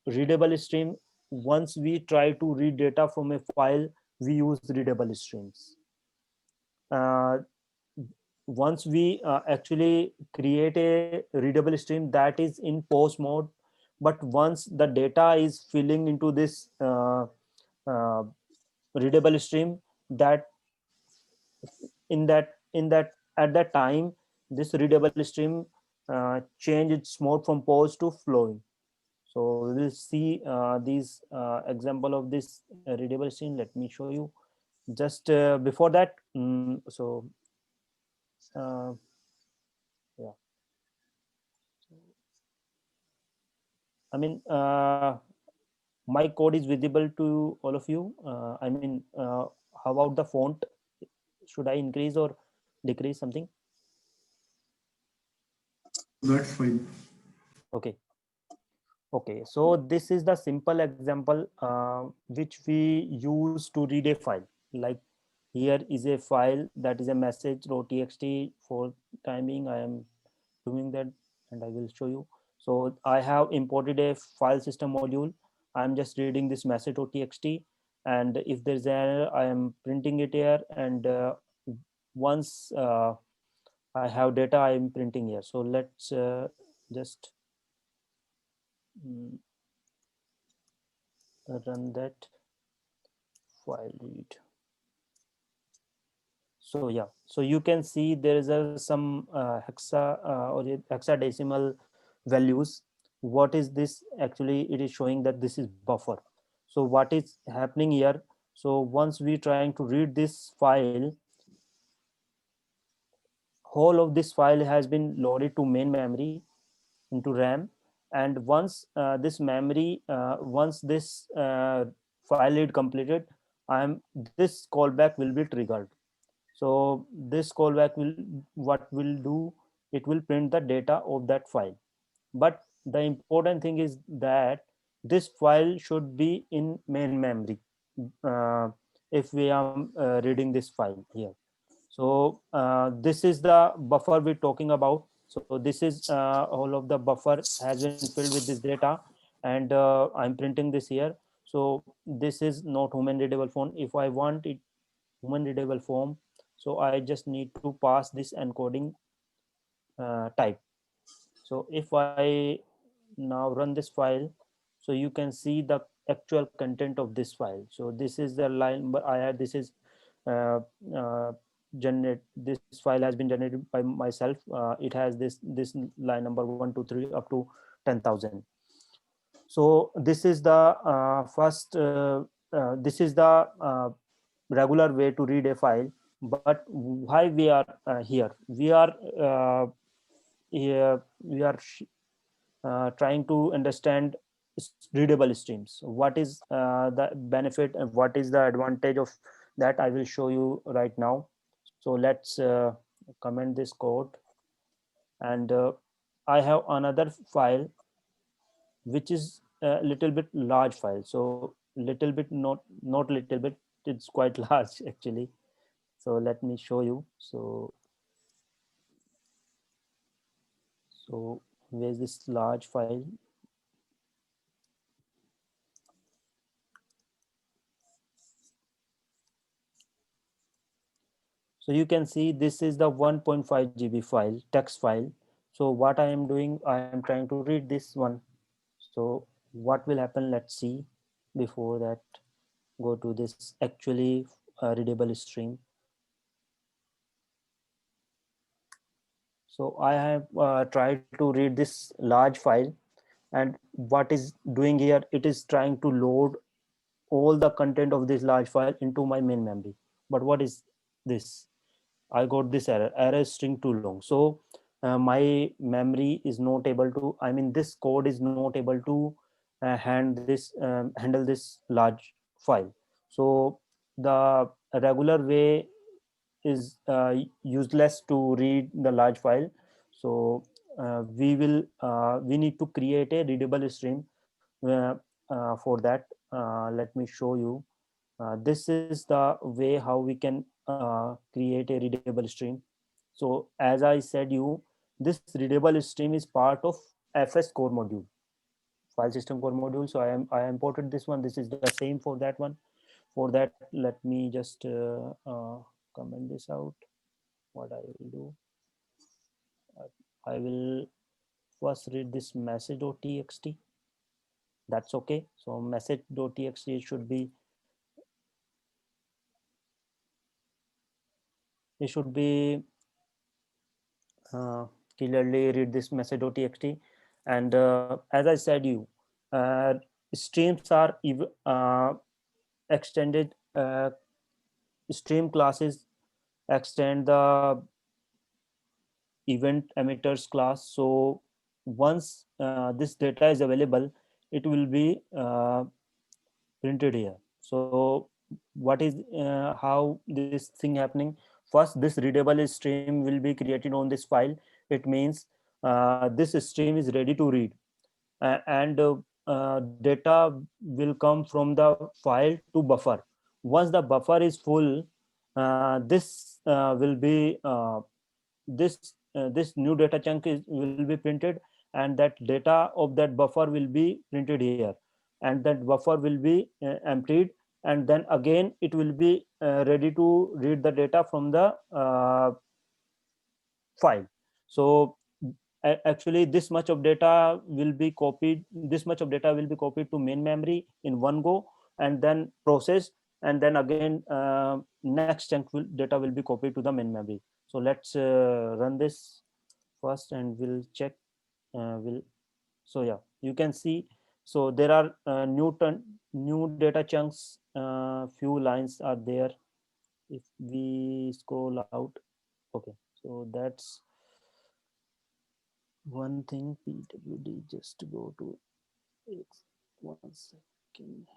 readable stream, once we try to read data from a file, we use readable streams. uh, Once we actually create a readable stream, that is in pause mode. But once the data is filling into this uh, readable stream, that in that at that time, this readable stream change its mode from pause to flowing. So we will see these example of this readable stream. Let me show you. Just before that, uh, yeah, I mean, my code is visible to all of you. I mean, how about the font? Should I increase or decrease something? That's fine. Okay. Okay. So this is the simple example which we use to read a file. Like here is a file that is a message.txt. For timing, I am doing that and I will show you. So I have imported a file system module. I'm just reading this message.txt, and if there's an error, I am printing it here. And once I have data, I'm printing here. So let's just mm, run that file read. So yeah, so you can see there is some hexadecimal values. What is this? Actually, it is showing that this is buffer. So what is happening here? So once we trying to read this file, whole of this file has been loaded to main memory into RAM. And once this file read completed, this callback will be triggered. So this callback will, what will do, it will print the data of that file. But the important thing is that this file should be in main memory uh, if we are reading this file here. So this is the buffer we're talking about. So this is all of the buffer has been filled with this data, and I'm printing this here. So this is not human readable form. If I want it human readable form, so I just need to pass this encoding type. So if I now run this file, so you can see the actual content of this file. So this is the line, but I had, this is uh, uh, generate, this file has been generated by myself. It has this line number 123 up to 10,000. So this is the this is the regular way to read a file. But why we are here? We are here, we are trying to understand readable streams. What is the benefit and what is the advantage of that? I will show you right now. So let's comment this code. And I have another file which is a little bit large file. So little bit, not little bit, it's quite large actually. So let me show you. So where's this large file? So you can see this is the 1.5 GB file, text file. So what I am doing, I am trying to read this one. So what will happen? Let's see. Before that, go to this actually readable stream. So I have tried to read this large file, and what is doing here, it is trying to load all the content of this large file into my main memory. But what is this? I got this error string too long. So my memory is not able to, I mean, this code is not able to handle this large file. So the regular way is useless to read the large file. So we need to create a readable stream. For that, let me show you. This is the way how we can create a readable stream. So as I said you, this readable stream is part of FS core module, file system core module. So I imported this one. This is the same for that one. For that, let me just comment this out. What I will do, I will first read this message.txt. That's okay. So message.txt should be, it should be uh, clearly read this message.txt. And as I said you, uh, streams are extended. Stream classes extend the event emitters class. So once this data is available, it will be printed here. So what is how this thing happening? First, this readable stream will be created on this file. It means this stream is ready to read, and data will come from the file to buffer. Once the buffer is full, this will be this new data chunk will be printed, and that data of that buffer will be printed here, and that buffer will be emptied, and then again it will be ready to read the data from the file. So actually this much of data will be copied, this much of data will be copied to main memory in one go, and then processed, and then again next chunk data will be copied to the main memory. So let's run this first and we'll check. Will So yeah, you can see. So there are new data chunks, few lines are there. If we scroll out, okay, so that's one thing. PWD, just go to X, 1 second.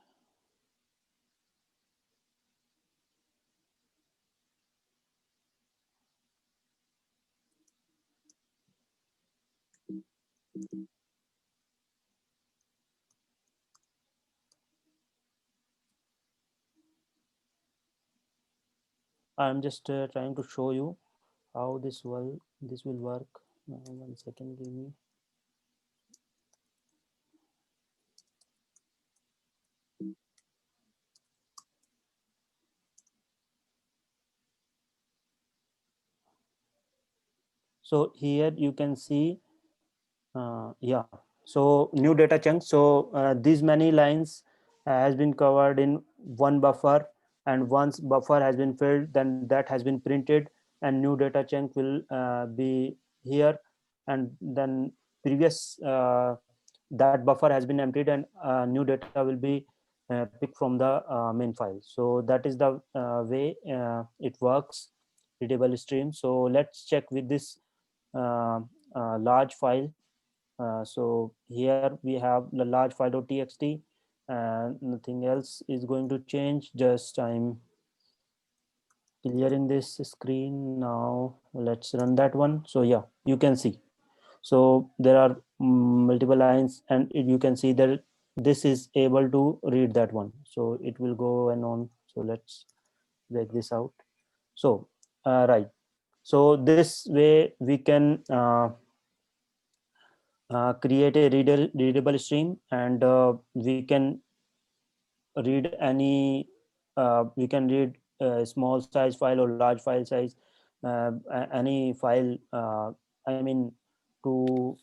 I'm just trying to show you how this will work. 1 second, give me. So here you can see, yeah, so new data chunk. So these many lines has been covered in one buffer, and once buffer has been filled, then that has been printed, and new data chunk will be here, and then previous that buffer has been emptied, and new data will be picked from the main file. So that is the way it works, readable stream. So let's check with this uh, large file. So here we have the large file.txt, and nothing else is going to change. Just I'm clearing this screen now. Let's run that one. So yeah, you can see. So there are multiple lines, and you can see that this is able to read that one. So it will go and on. So let's break this out. So right, so this way we can create a readable stream, and we can read any we can read a small size file or large file size, any file. I mean, to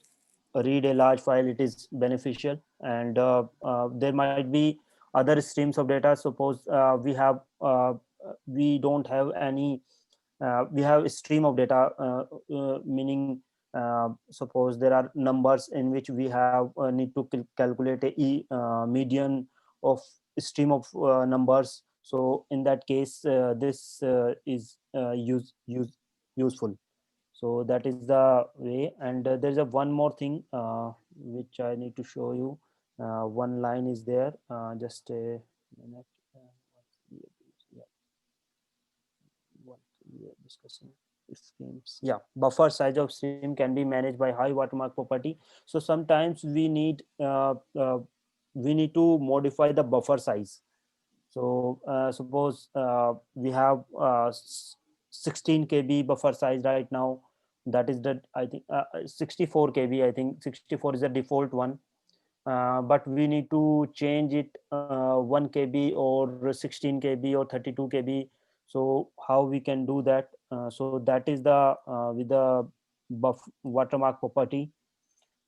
read a large file, it is beneficial. And there might be other streams of data. Suppose we don't have any, we have a stream of data, meaning suppose there are numbers in which we have need to calculate a median of stream of numbers. So in that case, this is useful. So that is the way. And there's a one more thing which I need to show you. One line is there, just a minute. Yeah, what we are discussing streams. Yeah, buffer size of stream can be managed by high watermark property. So sometimes we need to modify the buffer size. So suppose we have 16 kb buffer size right now. That is the, I think, 64 kb. I think 64 is the default one. But we need to change it 1 kb or 16 kb or 32 kb. So how we can do that? So that is the with the watermark property.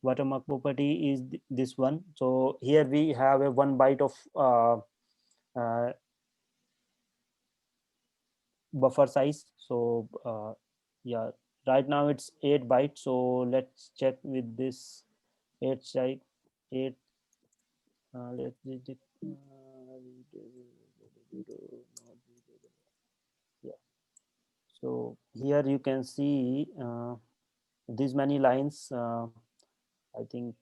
Watermark property is this one. So here we have a 1 byte of uh, buffer size. So yeah, right now it's 8 bytes. So let's check with this 8 side 8. Let's yeah. So here you can see these many lines. I think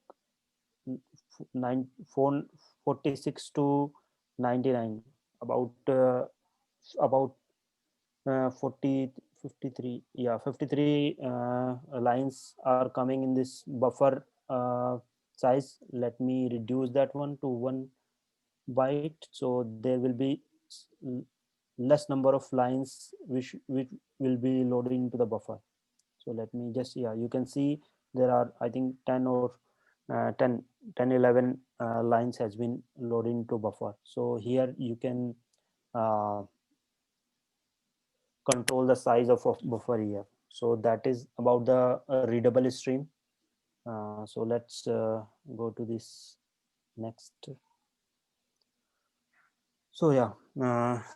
nine four 46 to 99, about 40 53, yeah, 53 lines are coming in this buffer size. Let me reduce that one to 1 byte, so there will be less number of lines which will be loaded into the buffer. So let me just, yeah, you can see there are, I think, 10 or 10 11 lines has been loaded into buffer. So here you can uh, control the size of buffer here. So that is about the readable stream. So let's go to this next. So yeah,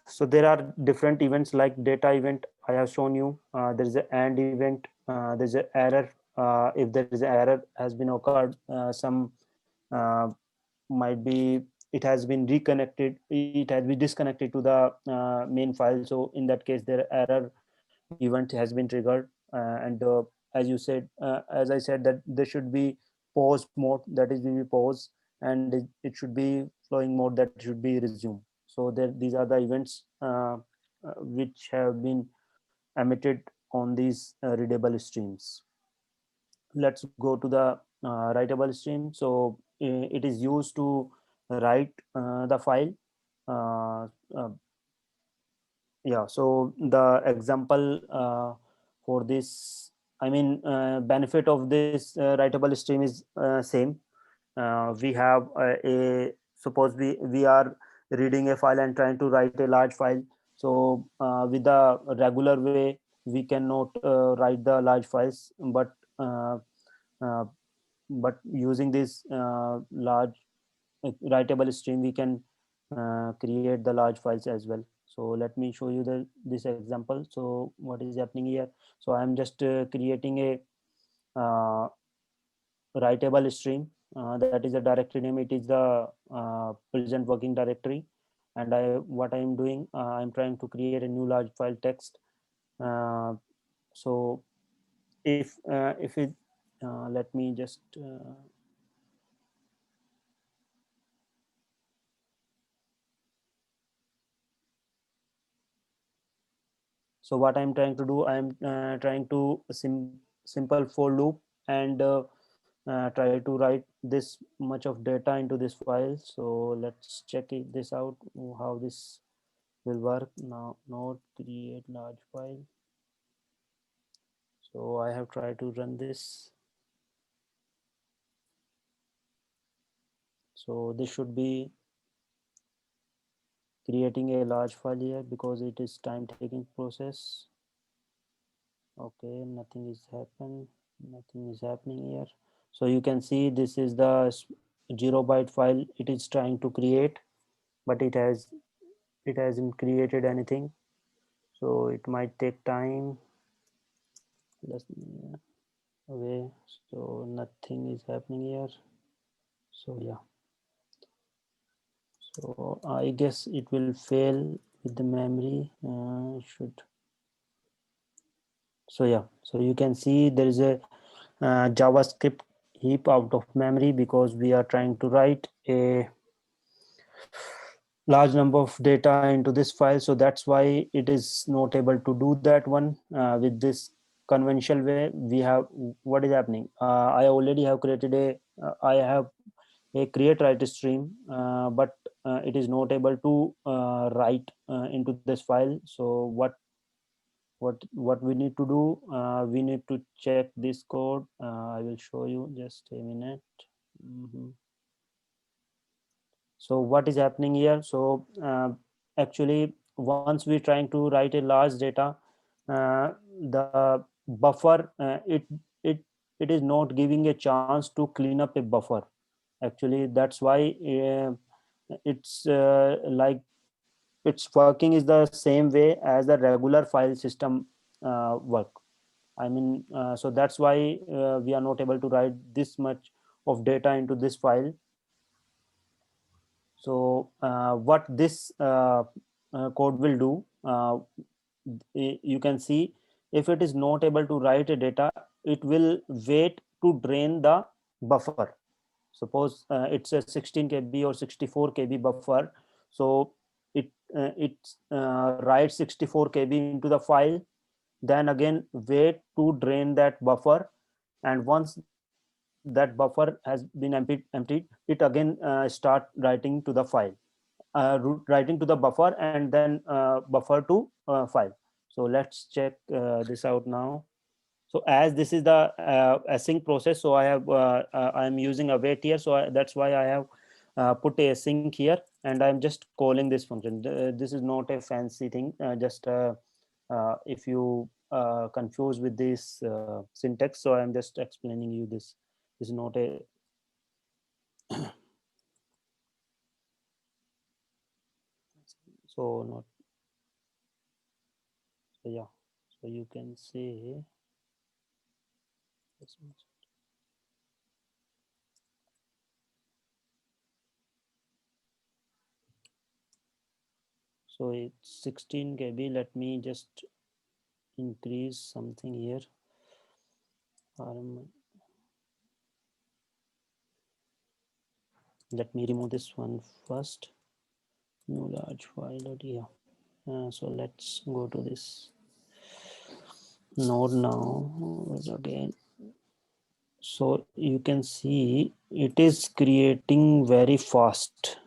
so there are different events like data event. I have shown you. There is an AND event. There's an error. If there is an error has been occurred, some uh, might be it has been reconnected. It has been disconnected to the main file. So in that case, their error event has been triggered. And as you said, as I said, that there should be pause mode, that is we will pause, and it should be flowing mode, that should be resume. So there, these are the events which have been emitted on these readable streams. Let's go to the writable stream. So it is used to write the file. uh, uh, yeah, so the example for this, I mean, benefit of this writable stream is same. We have suppose we are reading a file and trying to write a large file. So with the regular way we cannot write the large files, uh, uh, but using this large writable stream, we can create the large files as well. So let me show you this example. So what is happening here? So I'm just creating a writable stream. That is a directory name. It is the present working directory. And what I'm doing, I'm trying to create a new large file text. uh, so if it let me just so what I'm trying to do, I'm trying to simple for loop, and try to write this much of data into this file. So let's check this out, how this will work now. Node create large file. So I have tried to run this. So this should be creating a large file here because it is time taking process. Okay, nothing is happening here. So you can see this is the 0 byte file it is trying to create, but it hasn't created anything. So it might take time. Okay, so nothing is happening here. So yeah, so I guess it will fail with the memory. Should So yeah, so you can see there is a JavaScript heap out of memory because we are trying to write a large number of data into this file. So that's why it is not able to do that one with this conventional way. We have what is happening. I already have created I have a create write stream, but it is not able to write into this file. So what we need to do, we need to check this code. I will show you, just a minute. So what is happening here? So actually once we're trying to write a large data, the buffer, it is not giving a chance to clean up a buffer. Actually that's why it's like it's working is the same way as the regular file system work. I mean, so that's why we are not able to write this much of data into this file. So what this code will do, you can see if it is not able to write a data, it will wait to drain the buffer. Suppose it's a 16 KB or 64 KB buffer. So it writes 64 KB into the file, then again wait to drain that buffer, and once that buffer has been emptied, it again start writing to the file, writing to the buffer, and then buffer to file. So let's check this out now. So as this is the async process, so I am using await here, so that's why I have put a async here, and I'm just calling this function. This is not a fancy thing, just if you confused with this syntax, so I'm just explaining you this. This is not a so not so yeah, so you can say so it's 16 KB. Let me just increase something here. Let me remove this one first. New large file. Yeah. So let's go to this node now again. So you can see it is creating very fast.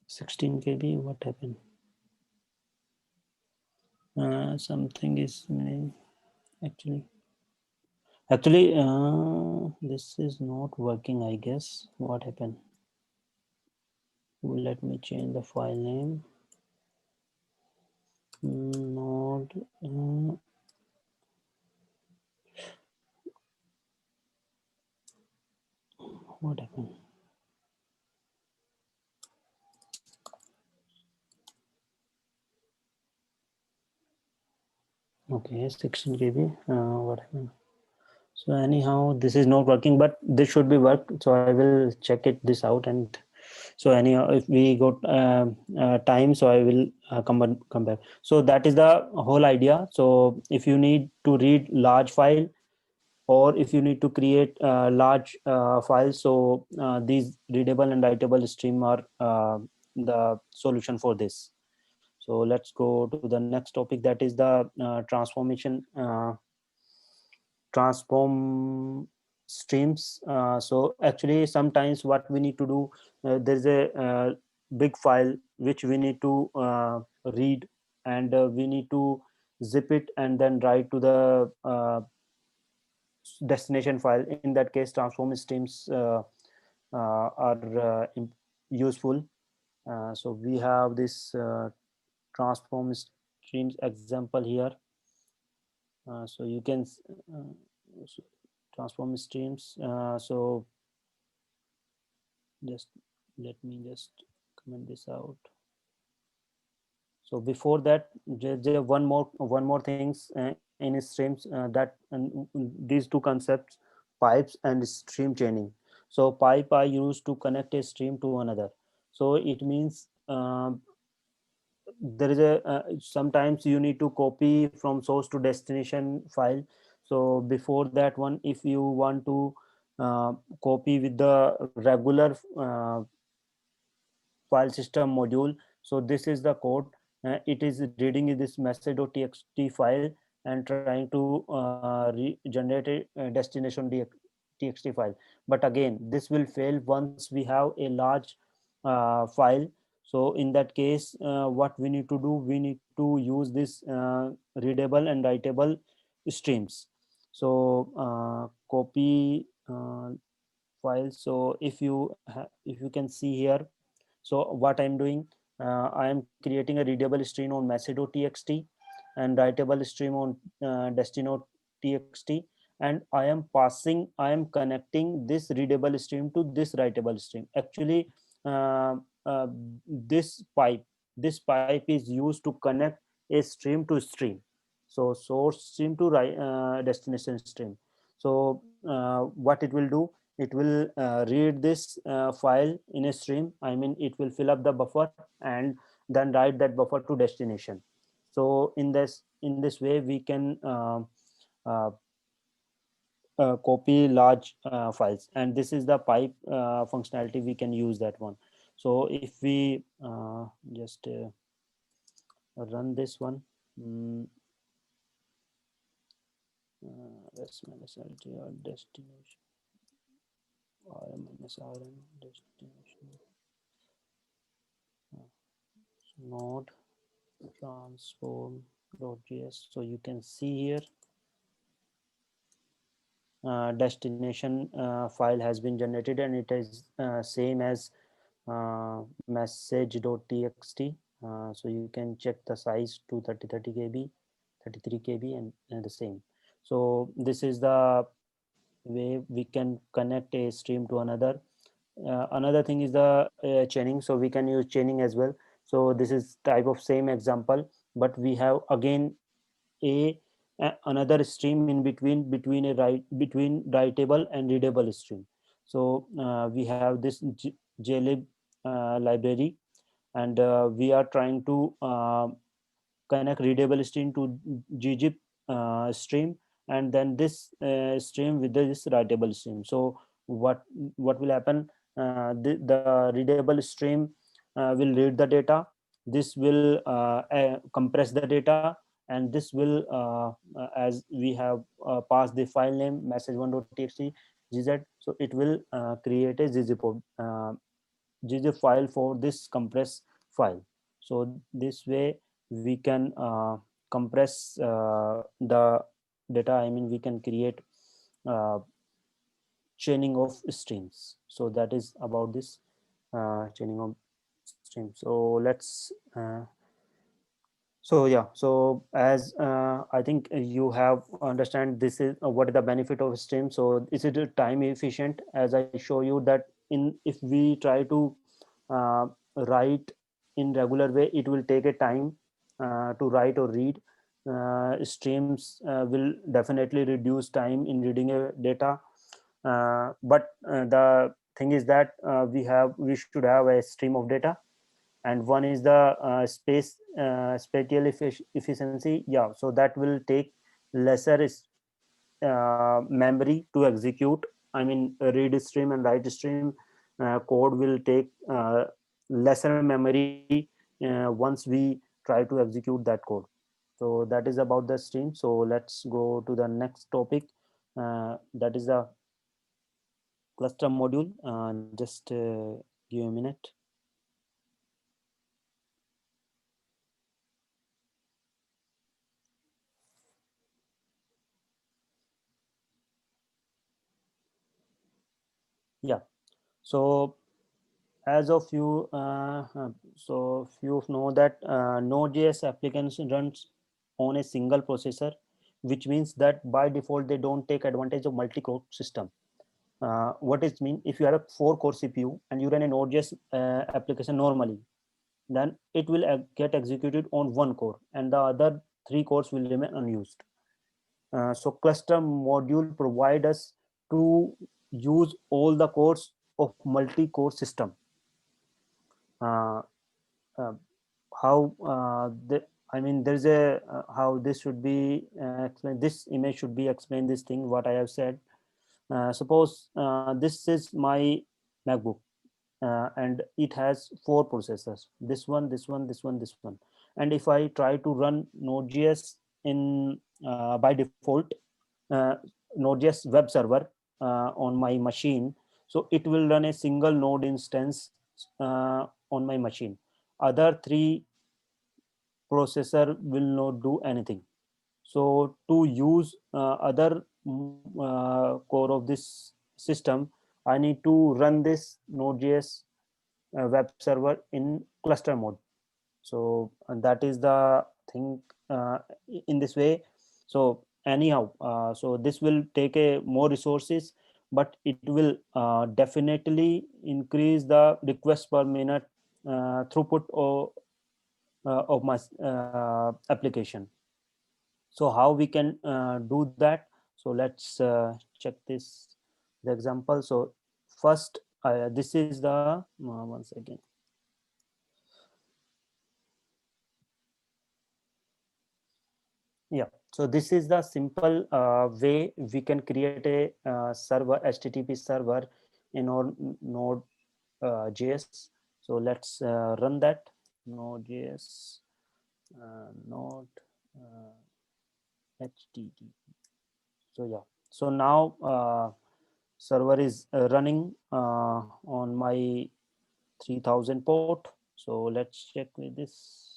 $16 KB. What happened? Something is actually this is not working, I guess. What happened? Let me change the file name. Node. What happened? Okay, 16 KB. What happened? So anyhow, this is not working, but this should be work. So I will check this out, and so anyhow, if we got time, so I will come back. So that is the whole idea. So if you need to read large file, or if you need to create large files, so these readable and writable stream are the solution for this. So let's go to the next topic, that is the transform streams. So actually sometimes what we need to do, there's a big file which we need to read, and we need to zip it and then write to the destination file. In that case, transform streams are useful. So we have this transform streams example here. So you can so transform streams. So just let me just comment this out. So before that, there one more things in streams, that these two concepts, pipes and stream chaining. So pipe are used to connect a stream to another. So it means there is a sometimes you need to copy from source to destination file. So before that one, if you want to copy with the regular file system module, so this is the code. It is reading this message.txt file and trying to generate a destination txt file. But again, this will fail once we have a large file. So in that case, what we need to do, we need to use this readable and writable streams. So copy file. So if you can see here, so what I'm doing, I am creating a readable stream on message.txt and writable stream on destiny.txt, and I am connecting this readable stream to this writable stream. Actually, uh, uh, this pipe this pipe is used to connect a stream to stream. So source stream to destination stream. So what it will do, it will read this file in a stream. I mean, it will fill up the buffer and then write that buffer to destination. So in this way we can uh, copy large files, and this is the pipe functionality. We can use that one. So if we just run this one, mm, let's minus or destination minus rm destination node transform.js. So you can see here destination file has been generated, and it is same as message.txt. So you can check the size to 30 KB, 33 KB, and the same. So this is the way we can connect a stream to another. Another thing is the chaining. So we can use chaining as well. So this is type of same example, but we have again a another stream in between between writable and readable stream. So we have this JLib library, and we are trying to connect readable stream to ggip stream, and then this stream with this writable stream. So what will happen, the readable stream will read the data. This will compress the data, and this will as we have passed the file name message1.txt gz, so it will create a gzip file for this compress file. So this way we can compress the data. I mean, we can create uh, chaining of streams. So that is about this chaining of streams. So let's so yeah, so as I think you have understand this is what is the benefit of stream. So is it time efficient? As I show you that in if we try to uh, write in regular way, it will take a time to write or read. Streams will definitely reduce time in reading a data, but the thing is that we should have a stream of data, and one is the spatial efficiency. Yeah, so that will take lesser memory to execute. I mean, read stream and write stream code will take lesser memory once we try to execute that code. So that is about the stream. So let's go to the next topic, that is the cluster module. Just give a minute. Yeah. So as of you, so you know that Node.js application runs on a single processor, which means that by default they don't take advantage of multi-core system. What it mean? If you have a 4-core CPU and you run a Node.js application normally, then it will get executed on one core, and the other 3 cores will remain unused. So cluster module provide us to use all the cores of multi-core system. Uh, uh, how I mean, there's a how this should be explained. This image should be explained. This thing what I have said. Suppose this is my MacBook, and it has 4 processors. This one, this one, this one, this one. And if I try to run Node.js in by default, uh, Node.js web server on my machine, so it will run a single node instance on my machine. Other 3 processor will not do anything. So to use other core of this system, I need to run this Node.js web server in cluster mode. So and that is the thing in this way. So anyhow, so this will take a more resources, but it will definitely increase the request per minute throughput of my application. So how we can do that? So let's check this the example. So first, this is the one second. Yeah, so this is the simple way we can create a server, HTTP server in our Node JS. So let's run that Node JS Node HTTP. So yeah, so now server is running on my 3000 port. So let's check with this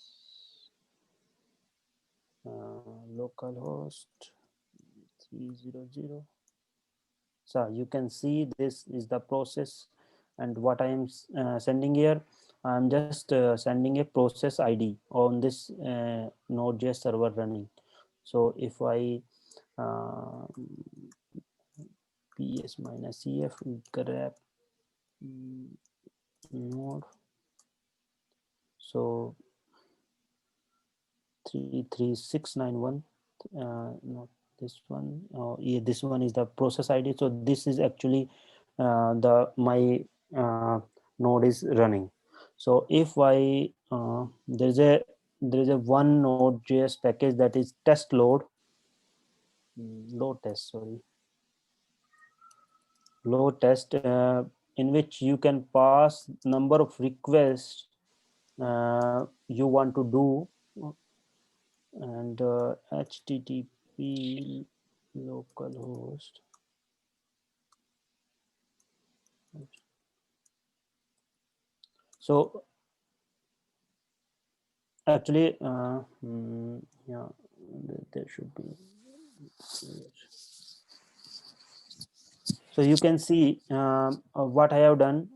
localhost 300. So you can see this is the process, and what I am sending here, I'm just sending a process ID on this Node.js server running. So if I ps minus ef grep node, so 33691, not this one. Yeah, this one is the process ID. So this is actually the my node is running. So if I there's a one Node.js package that is test load, load test, sorry, load test, in which you can pass number of requests you want to do, and HTTP localhost. So actually, yeah, there should be. So you can see what I have done.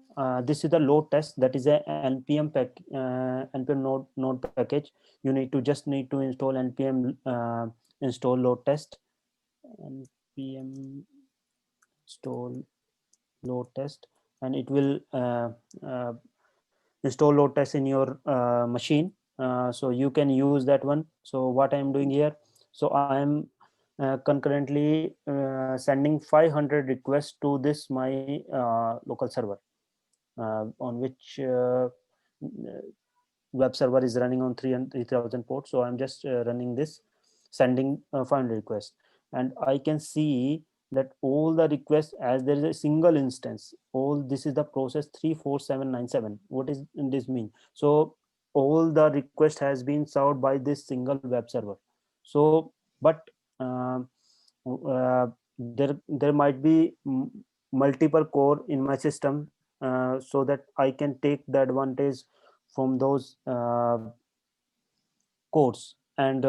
This is the load test. That is a npm npm node package. You need to just need to install npm install load test, npm install load test, and it will install load test in your machine. So you can use that one. So what I'm doing here, so I'm concurrently sending 500 requests to this my local server on which web server is running on 3000 ports. So I'm just running this, sending 500 requests, and I can see that all the requests, as there is a single instance, all this is the process 34797. What is this mean? So all the request has been served by this single web server. So but there might be multiple core in my system, so that I can take the advantage from those cores. And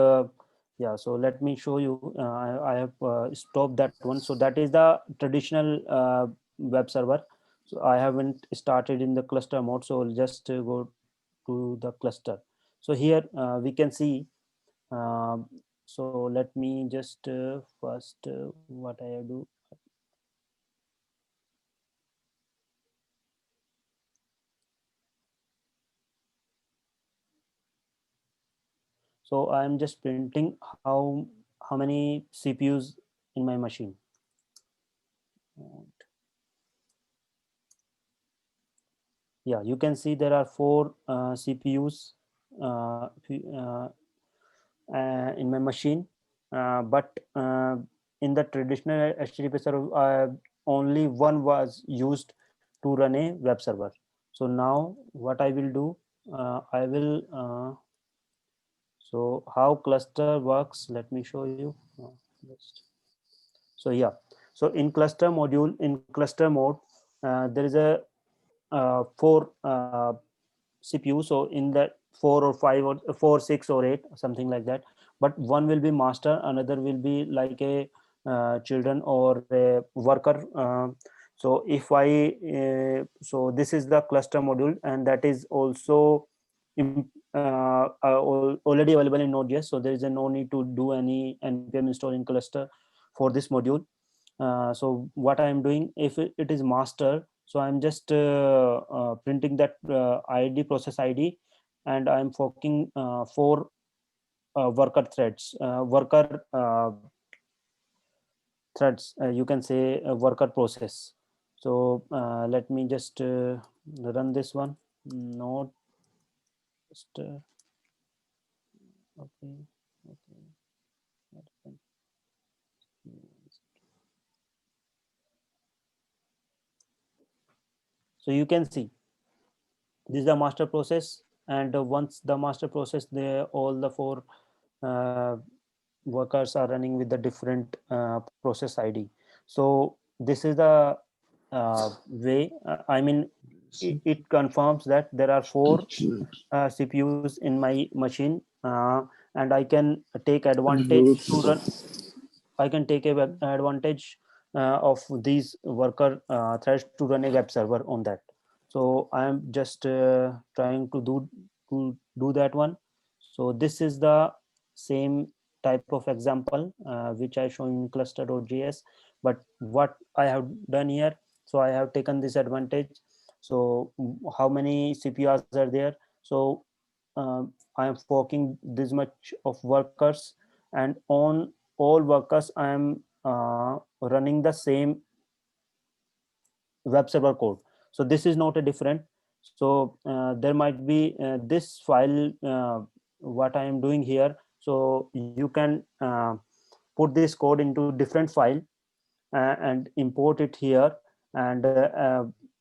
yeah, so let me show you. I have stopped that one. So that is the traditional web server. So I haven't started in the cluster mode, so I'll just go to the cluster. So here we can see, um, so let me just first what I do. So I'm just printing how many CPUs in my machine. Yeah, you can see there are 4 CPUs in my machine, but in the traditional HTTP server, only one was used to run a web server. So now what I will do, I will so how cluster works, let me show you. So yeah, so in cluster module, in cluster mode, there is a 4 CPU. So in that 4 or 5 or 4, 6 or 8, something like that. But one will be master, another will be like a children or a worker. So if I so this is the cluster module, and that is also already available in Node.js. So there is a no need to do any npm install in cluster for this module. So what I am doing, if it is master, so I'm just printing that id, process id, and I'm forking 4 worker threads, you can say a worker process. So let me just run this one. Node just okay, okay. So you can see this is the master process, and once the master process, they all the 4 uh, workers are running with the different process id. So this is the way, I mean, it confirms that there are 4 CPUs in my machine, and I can take advantage to run, I can take advantage of these worker threads to run a web server on that. So I am just trying to do that one. So this is the same type of example which I show in cluster.js. But what I have done here, so I have taken this advantage. So how many CPUs are there? So I am forking this much of workers, and on all workers I am running the same web server code. So this is not a different. So there might be this file, what I am doing here. So you can put this code into different file and import it here, and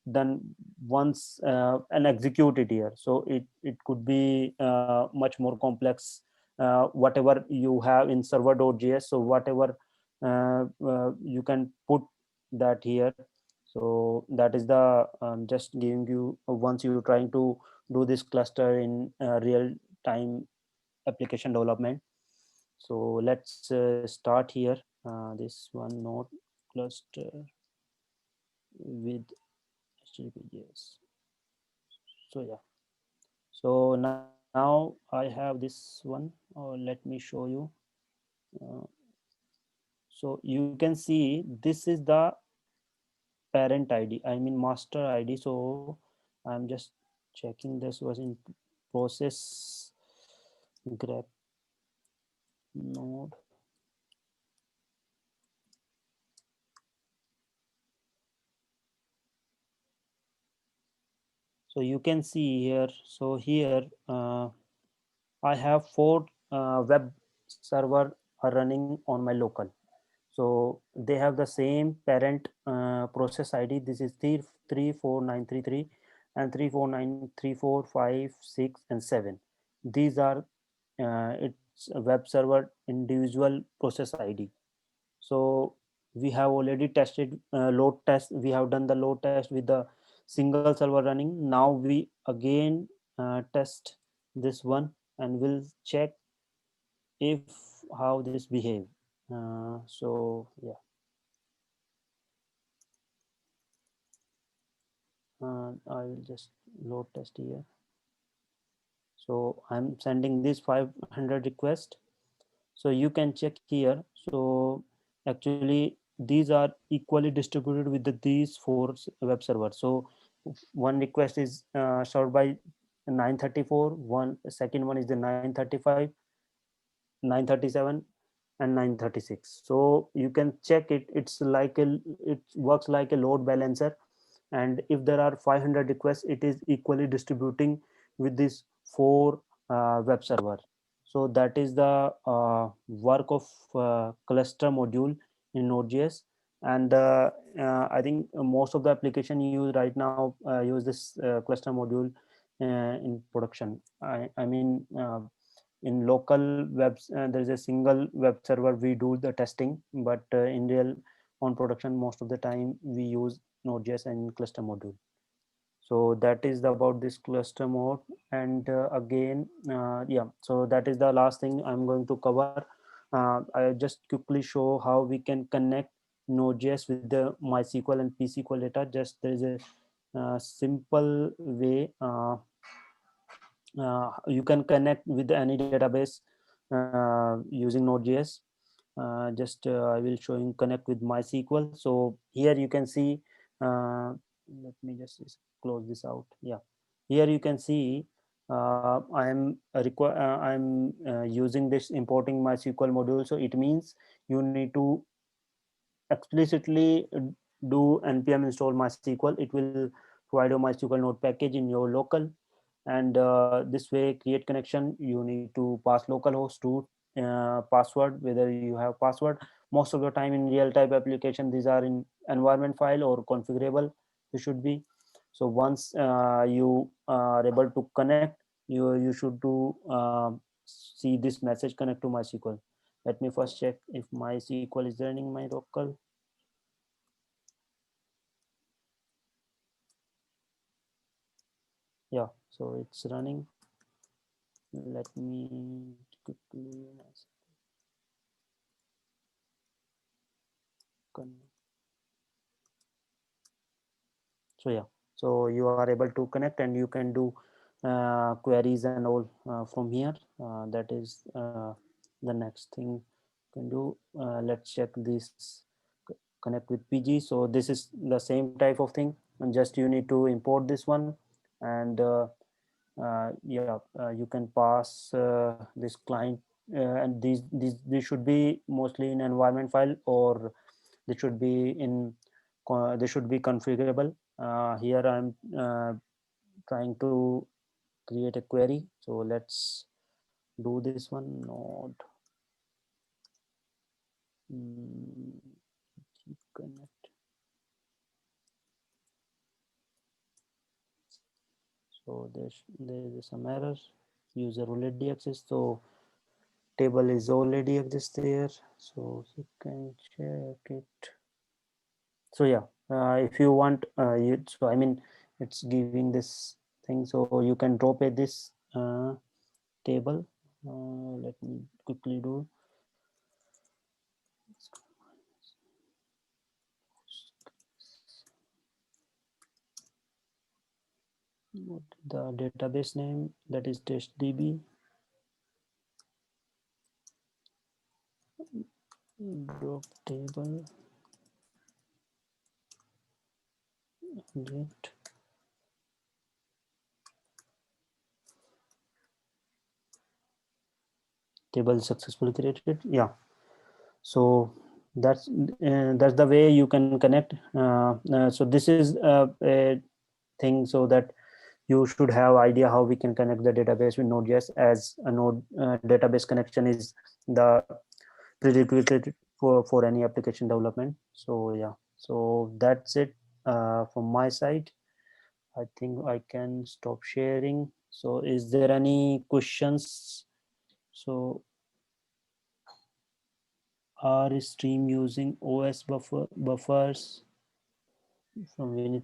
then once and execute it here. So it could be much more complex, whatever you have in server.js. So whatever you can put that here. So that is the just giving you, once you're trying to do this cluster in real time application development. So let's start here, this one node cluster with HTTPS. So yeah, so now I have this one. Let me show you. uh, so you can see this is the parent id, I mean master id. So I'm just checking this was in process grep node. So you can see here, so here I have 4 web server are running on my local. So they have the same parent process ID. This is 34933 and 3493456 and 7. These are it's a web server individual process ID. So we have already tested load test. We have done the load test with the single server running. Now we again test this one, and we'll check if how this behave. So yeah, I will just load test here. So I'm sending this 500 request. So you can check here. So actually these are equally distributed with these four web servers. So one request is served by 934, one second one is the 935, 937, and 936. So you can check it. It works like a load balancer, and if there are 500 requests, it is equally distributing with these four web server. So that is the work of cluster module in Node.js. And I think most of the application use right now use this cluster module in production. I mean, in local webs there is a single web server we do the testing, but in real on production most of the time we use Node.js and cluster module. So that is about this cluster mode. And again, yeah, so that is the last thing I'm going to cover. I just quickly show how we can connect Node.js with the MySQL and pSQL data. Just there is a simple way you can connect with any database using Node.js. I will show you connect with MySQL. So here you can see, let me just close this out. Yeah, here you can see I'm using this importing MySQL module. So it means you need to explicitly do npm install MySQL. It will provide a MySQL node package in your local, and this way create connection. You need to pass localhost to password, whether you have password. Most of the time in real type application these are in environment file or configurable. You should be. So once you are able to connect, you should do see this message connect to MySQL. Let me first check if MySQL is running my local. Yeah, so it's running. Let me quickly connect. So yeah, so you are able to connect and you can do queries and all from here. That is the next thing you can do. Let's check this connect with PG. So this is the same type of thing, and just you need to import this one. And yeah, you can pass this client, and these should be mostly in environment file, or they should be in they should be configurable. Here I'm trying to create a query. So let's do this one. Node connect. So there's some errors. User already exists. So table is already exist there. So you can check it. So yeah, if you want so I mean it's giving this thing, so you can drop it this table. Let me quickly do what the database name, that is testdb. Drop table get table successfully created. Yeah, so that's the way you can connect. So this is a thing, so that you should have idea how we can connect the database with Node.js, as a node database connection is the prerequisite for any application development. So yeah, so that's it from my side. I think I can stop sharing. So is there any questions? So Are stream using OS buffers from Vinit?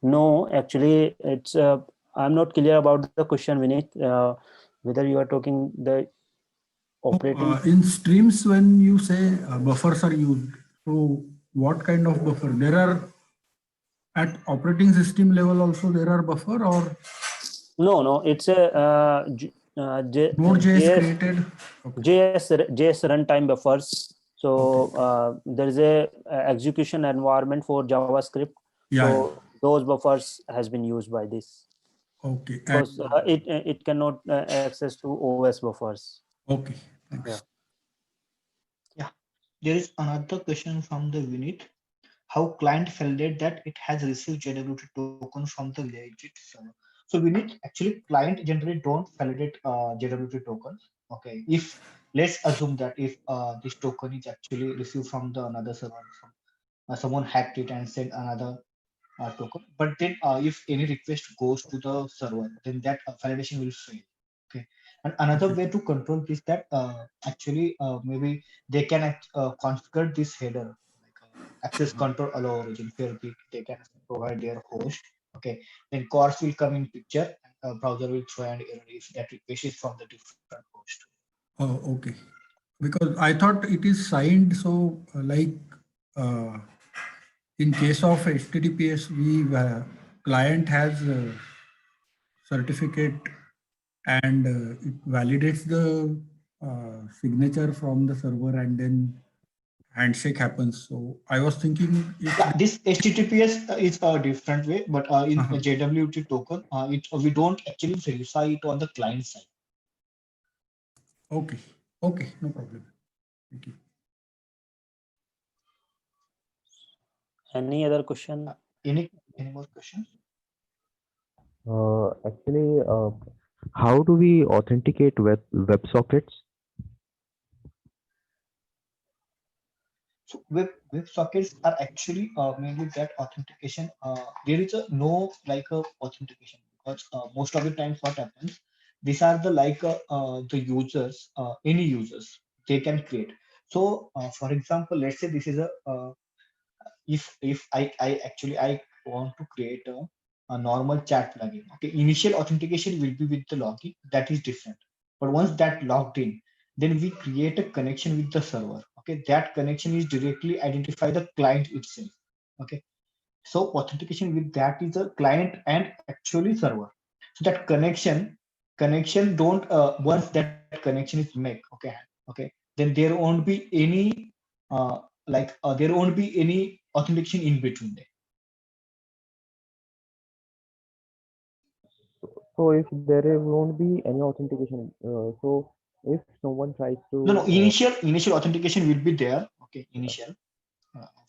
No, actually, it's. I'm not clear about the question, Vinit. Whether you are talking the operating. In streams, when you say buffers are used, so what kind of buffer? There are at operating system level also there are buffer, or No, it's a Node.js created. Okay. JS runtime buffers. So there is a execution environment for JavaScript. Yeah, So those buffers has been used by this. okay. Because it cannot access to OS buffers. Okay, thanks. Yeah. Yeah, there is another question from the Vinit. How client validate that it has received JWT token from the legit server. So Vinit, actually client generally don't validate JWT tokens. Okay, if let's assume that if this token is actually received from the another server, someone hacked it and sent another token, but then if any request goes to the server, then that validation will fail. Okay, and another way to control this that actually maybe they can configure this header like access control allow origin where they can provide their host. Okay, then CORS will come in picture and browser will throw an error if that request is from the different host. Oh, okay. Because I thought it is signed, so like in case of HTTPS, we client has certificate and it validates the signature from the server and then handshake happens. So I was thinking if Yeah, this HTTPS is a different way, but in a JWT token, we don't actually verify it on the client side. okay, okay, no problem. Thank you. Any other question? Any more questions? Actually, how do we authenticate WebSockets? So web sockets are actually mainly that authentication. There is a no like a authentication because most of the times what happens, these are the the users, any users they can create. So for example, let's say this is a if I actually I want to create a normal chat plugin. Okay, initial authentication will be with the login. That is different. But once that logged in, then we create a connection with the server. Okay, that connection is directly identify the client itself. Okay, so authentication with that is a client and actually server. So that connection don't once that connection is made. Okay, then there won't be any there won't be any authentication in between there. So if there won't be any authentication, so if someone tries to, No, initial authentication will be there. Okay, initial.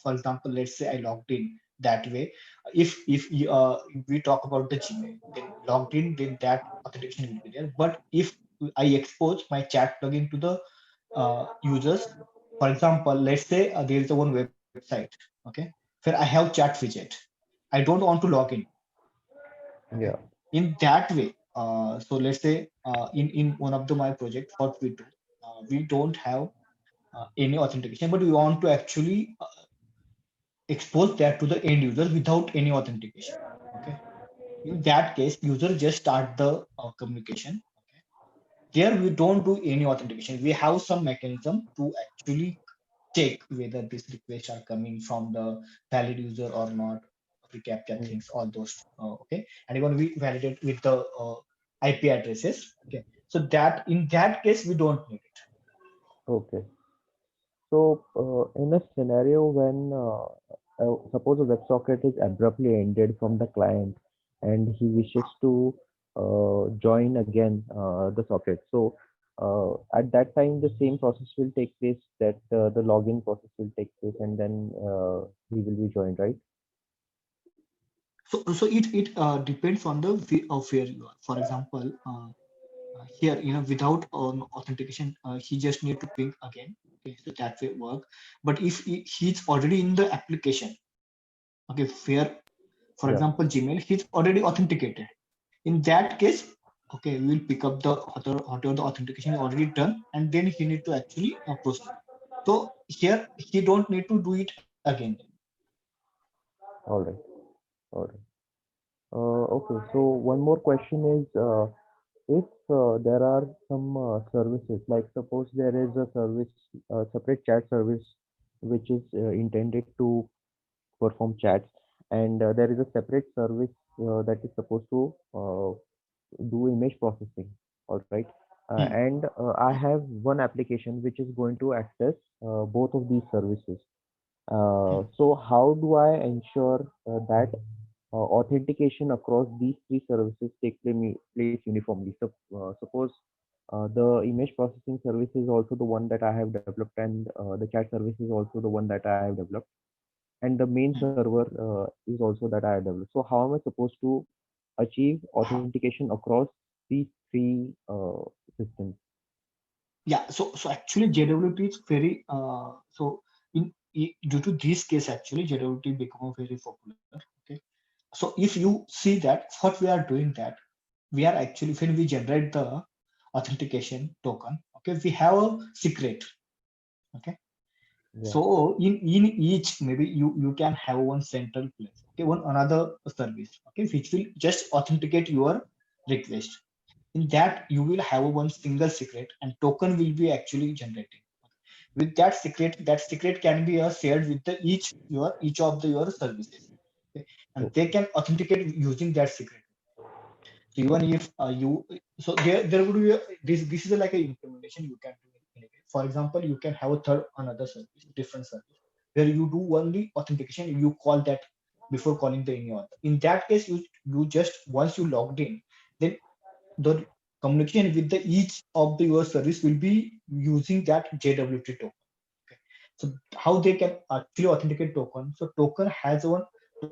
For example, let's say I logged in that way. If we talk about the Gmail, then logged in, then that authentication will be there. But if I expose my chat plugin to the users, for example, let's say there is a one website, okay, where I have chat widget. I don't want to log in. Okay, yeah, in that way. So let's say in one of the my project, what we don't have any authentication, but we want to actually expose that to the end user without any authentication. Okay, in that case user just start the communication. Okay, there we don't do any authentication. We have some mechanism to actually check whether these requests are coming from the valid user or not. We capture things, all those. Okay, and even we validate with the IP addresses. Okay, so that in that case we don't need it. okay. So in a scenario when suppose a WebSocket is abruptly ended from the client and he wishes to join again the socket. So at that time the same process will take place, that the login process will take place, and then he will be joined, right? So it depends on the of where you are. For example, here without authentication, he just need to ping again. Okay, so that will work. But if he's already in the application, okay, where for Yeah. example Gmail, he's already authenticated. In that case, Okay, we will pick up the whatever the authentication is already done, and then he need to actually proceed. So here he don't need to do it again. All right. All right. Okay. So one more question is, if there are some services, like suppose there is a service, separate chat service, which is intended to perform chats, and there is a separate service that is supposed to do image processing. All right. Hmm. And I have one application which is going to access both of these services. So how do I ensure that authentication across these three services take place uniformly? So suppose the image processing service is also the one that I have developed, and the chat service is also the one that I have developed, and the main Hmm. server is also that I have developed. So how am I supposed to achieve authentication across these three systems? Yeah, so actually JWT is very so due to this case actually JWT become very popular. Okay, so if you see that what we are doing that we are actually when we generate the authentication token, okay, we have a secret. Okay, Yeah. so in each maybe you can have one central place, okay, one another service, okay, which will just authenticate your request. In that you will have one single secret and token will be actually generating. With that secret can be shared with the each of the your services. Okay? And they Okay. can authenticate using that secret. So even if you so there would be this is like a implementation you can do in a way. For example, you can have a third another service, different service, where you do only authentication. You call that before calling the any auth. In that case, you just once you logged in, then the communication with the each of the your service will be using that JWT token. Okay. So how they can actually authenticate token? So token has one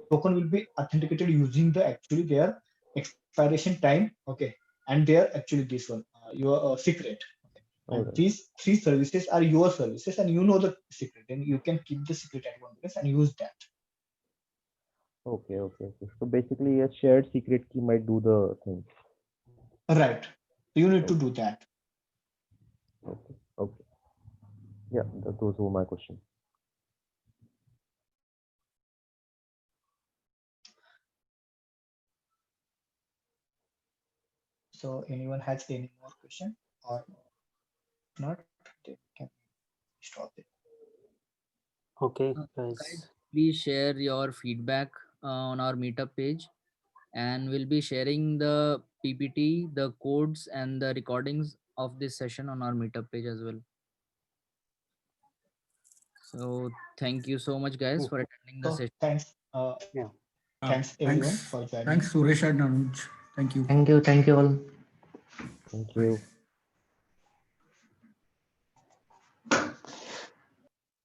token will be authenticated using the actually their expiration time. Okay, and their actually this one your secret. Okay. All And right. these three services are your services, and you know the secret. Then you can keep the secret at one place and use that. Okay. Okay. Okay. So basically, a shared secret key might do the thing. Right. So you need to Okay. do that. Okay. Okay. Yeah. Those were my questions. So anyone has any more question or not? They can stop it. Okay, Guys, guys. please share your feedback on our meetup page, and we'll be sharing the PPT, the codes, and the recordings of this session on our meetup page as well. So, thank you so much, guys, Hmm. for attending the So session. thanks, Yeah. thanks everyone Thanks. for joining. Thanks, Suresh and Anuj. Thank you. Thank you all. Thank you.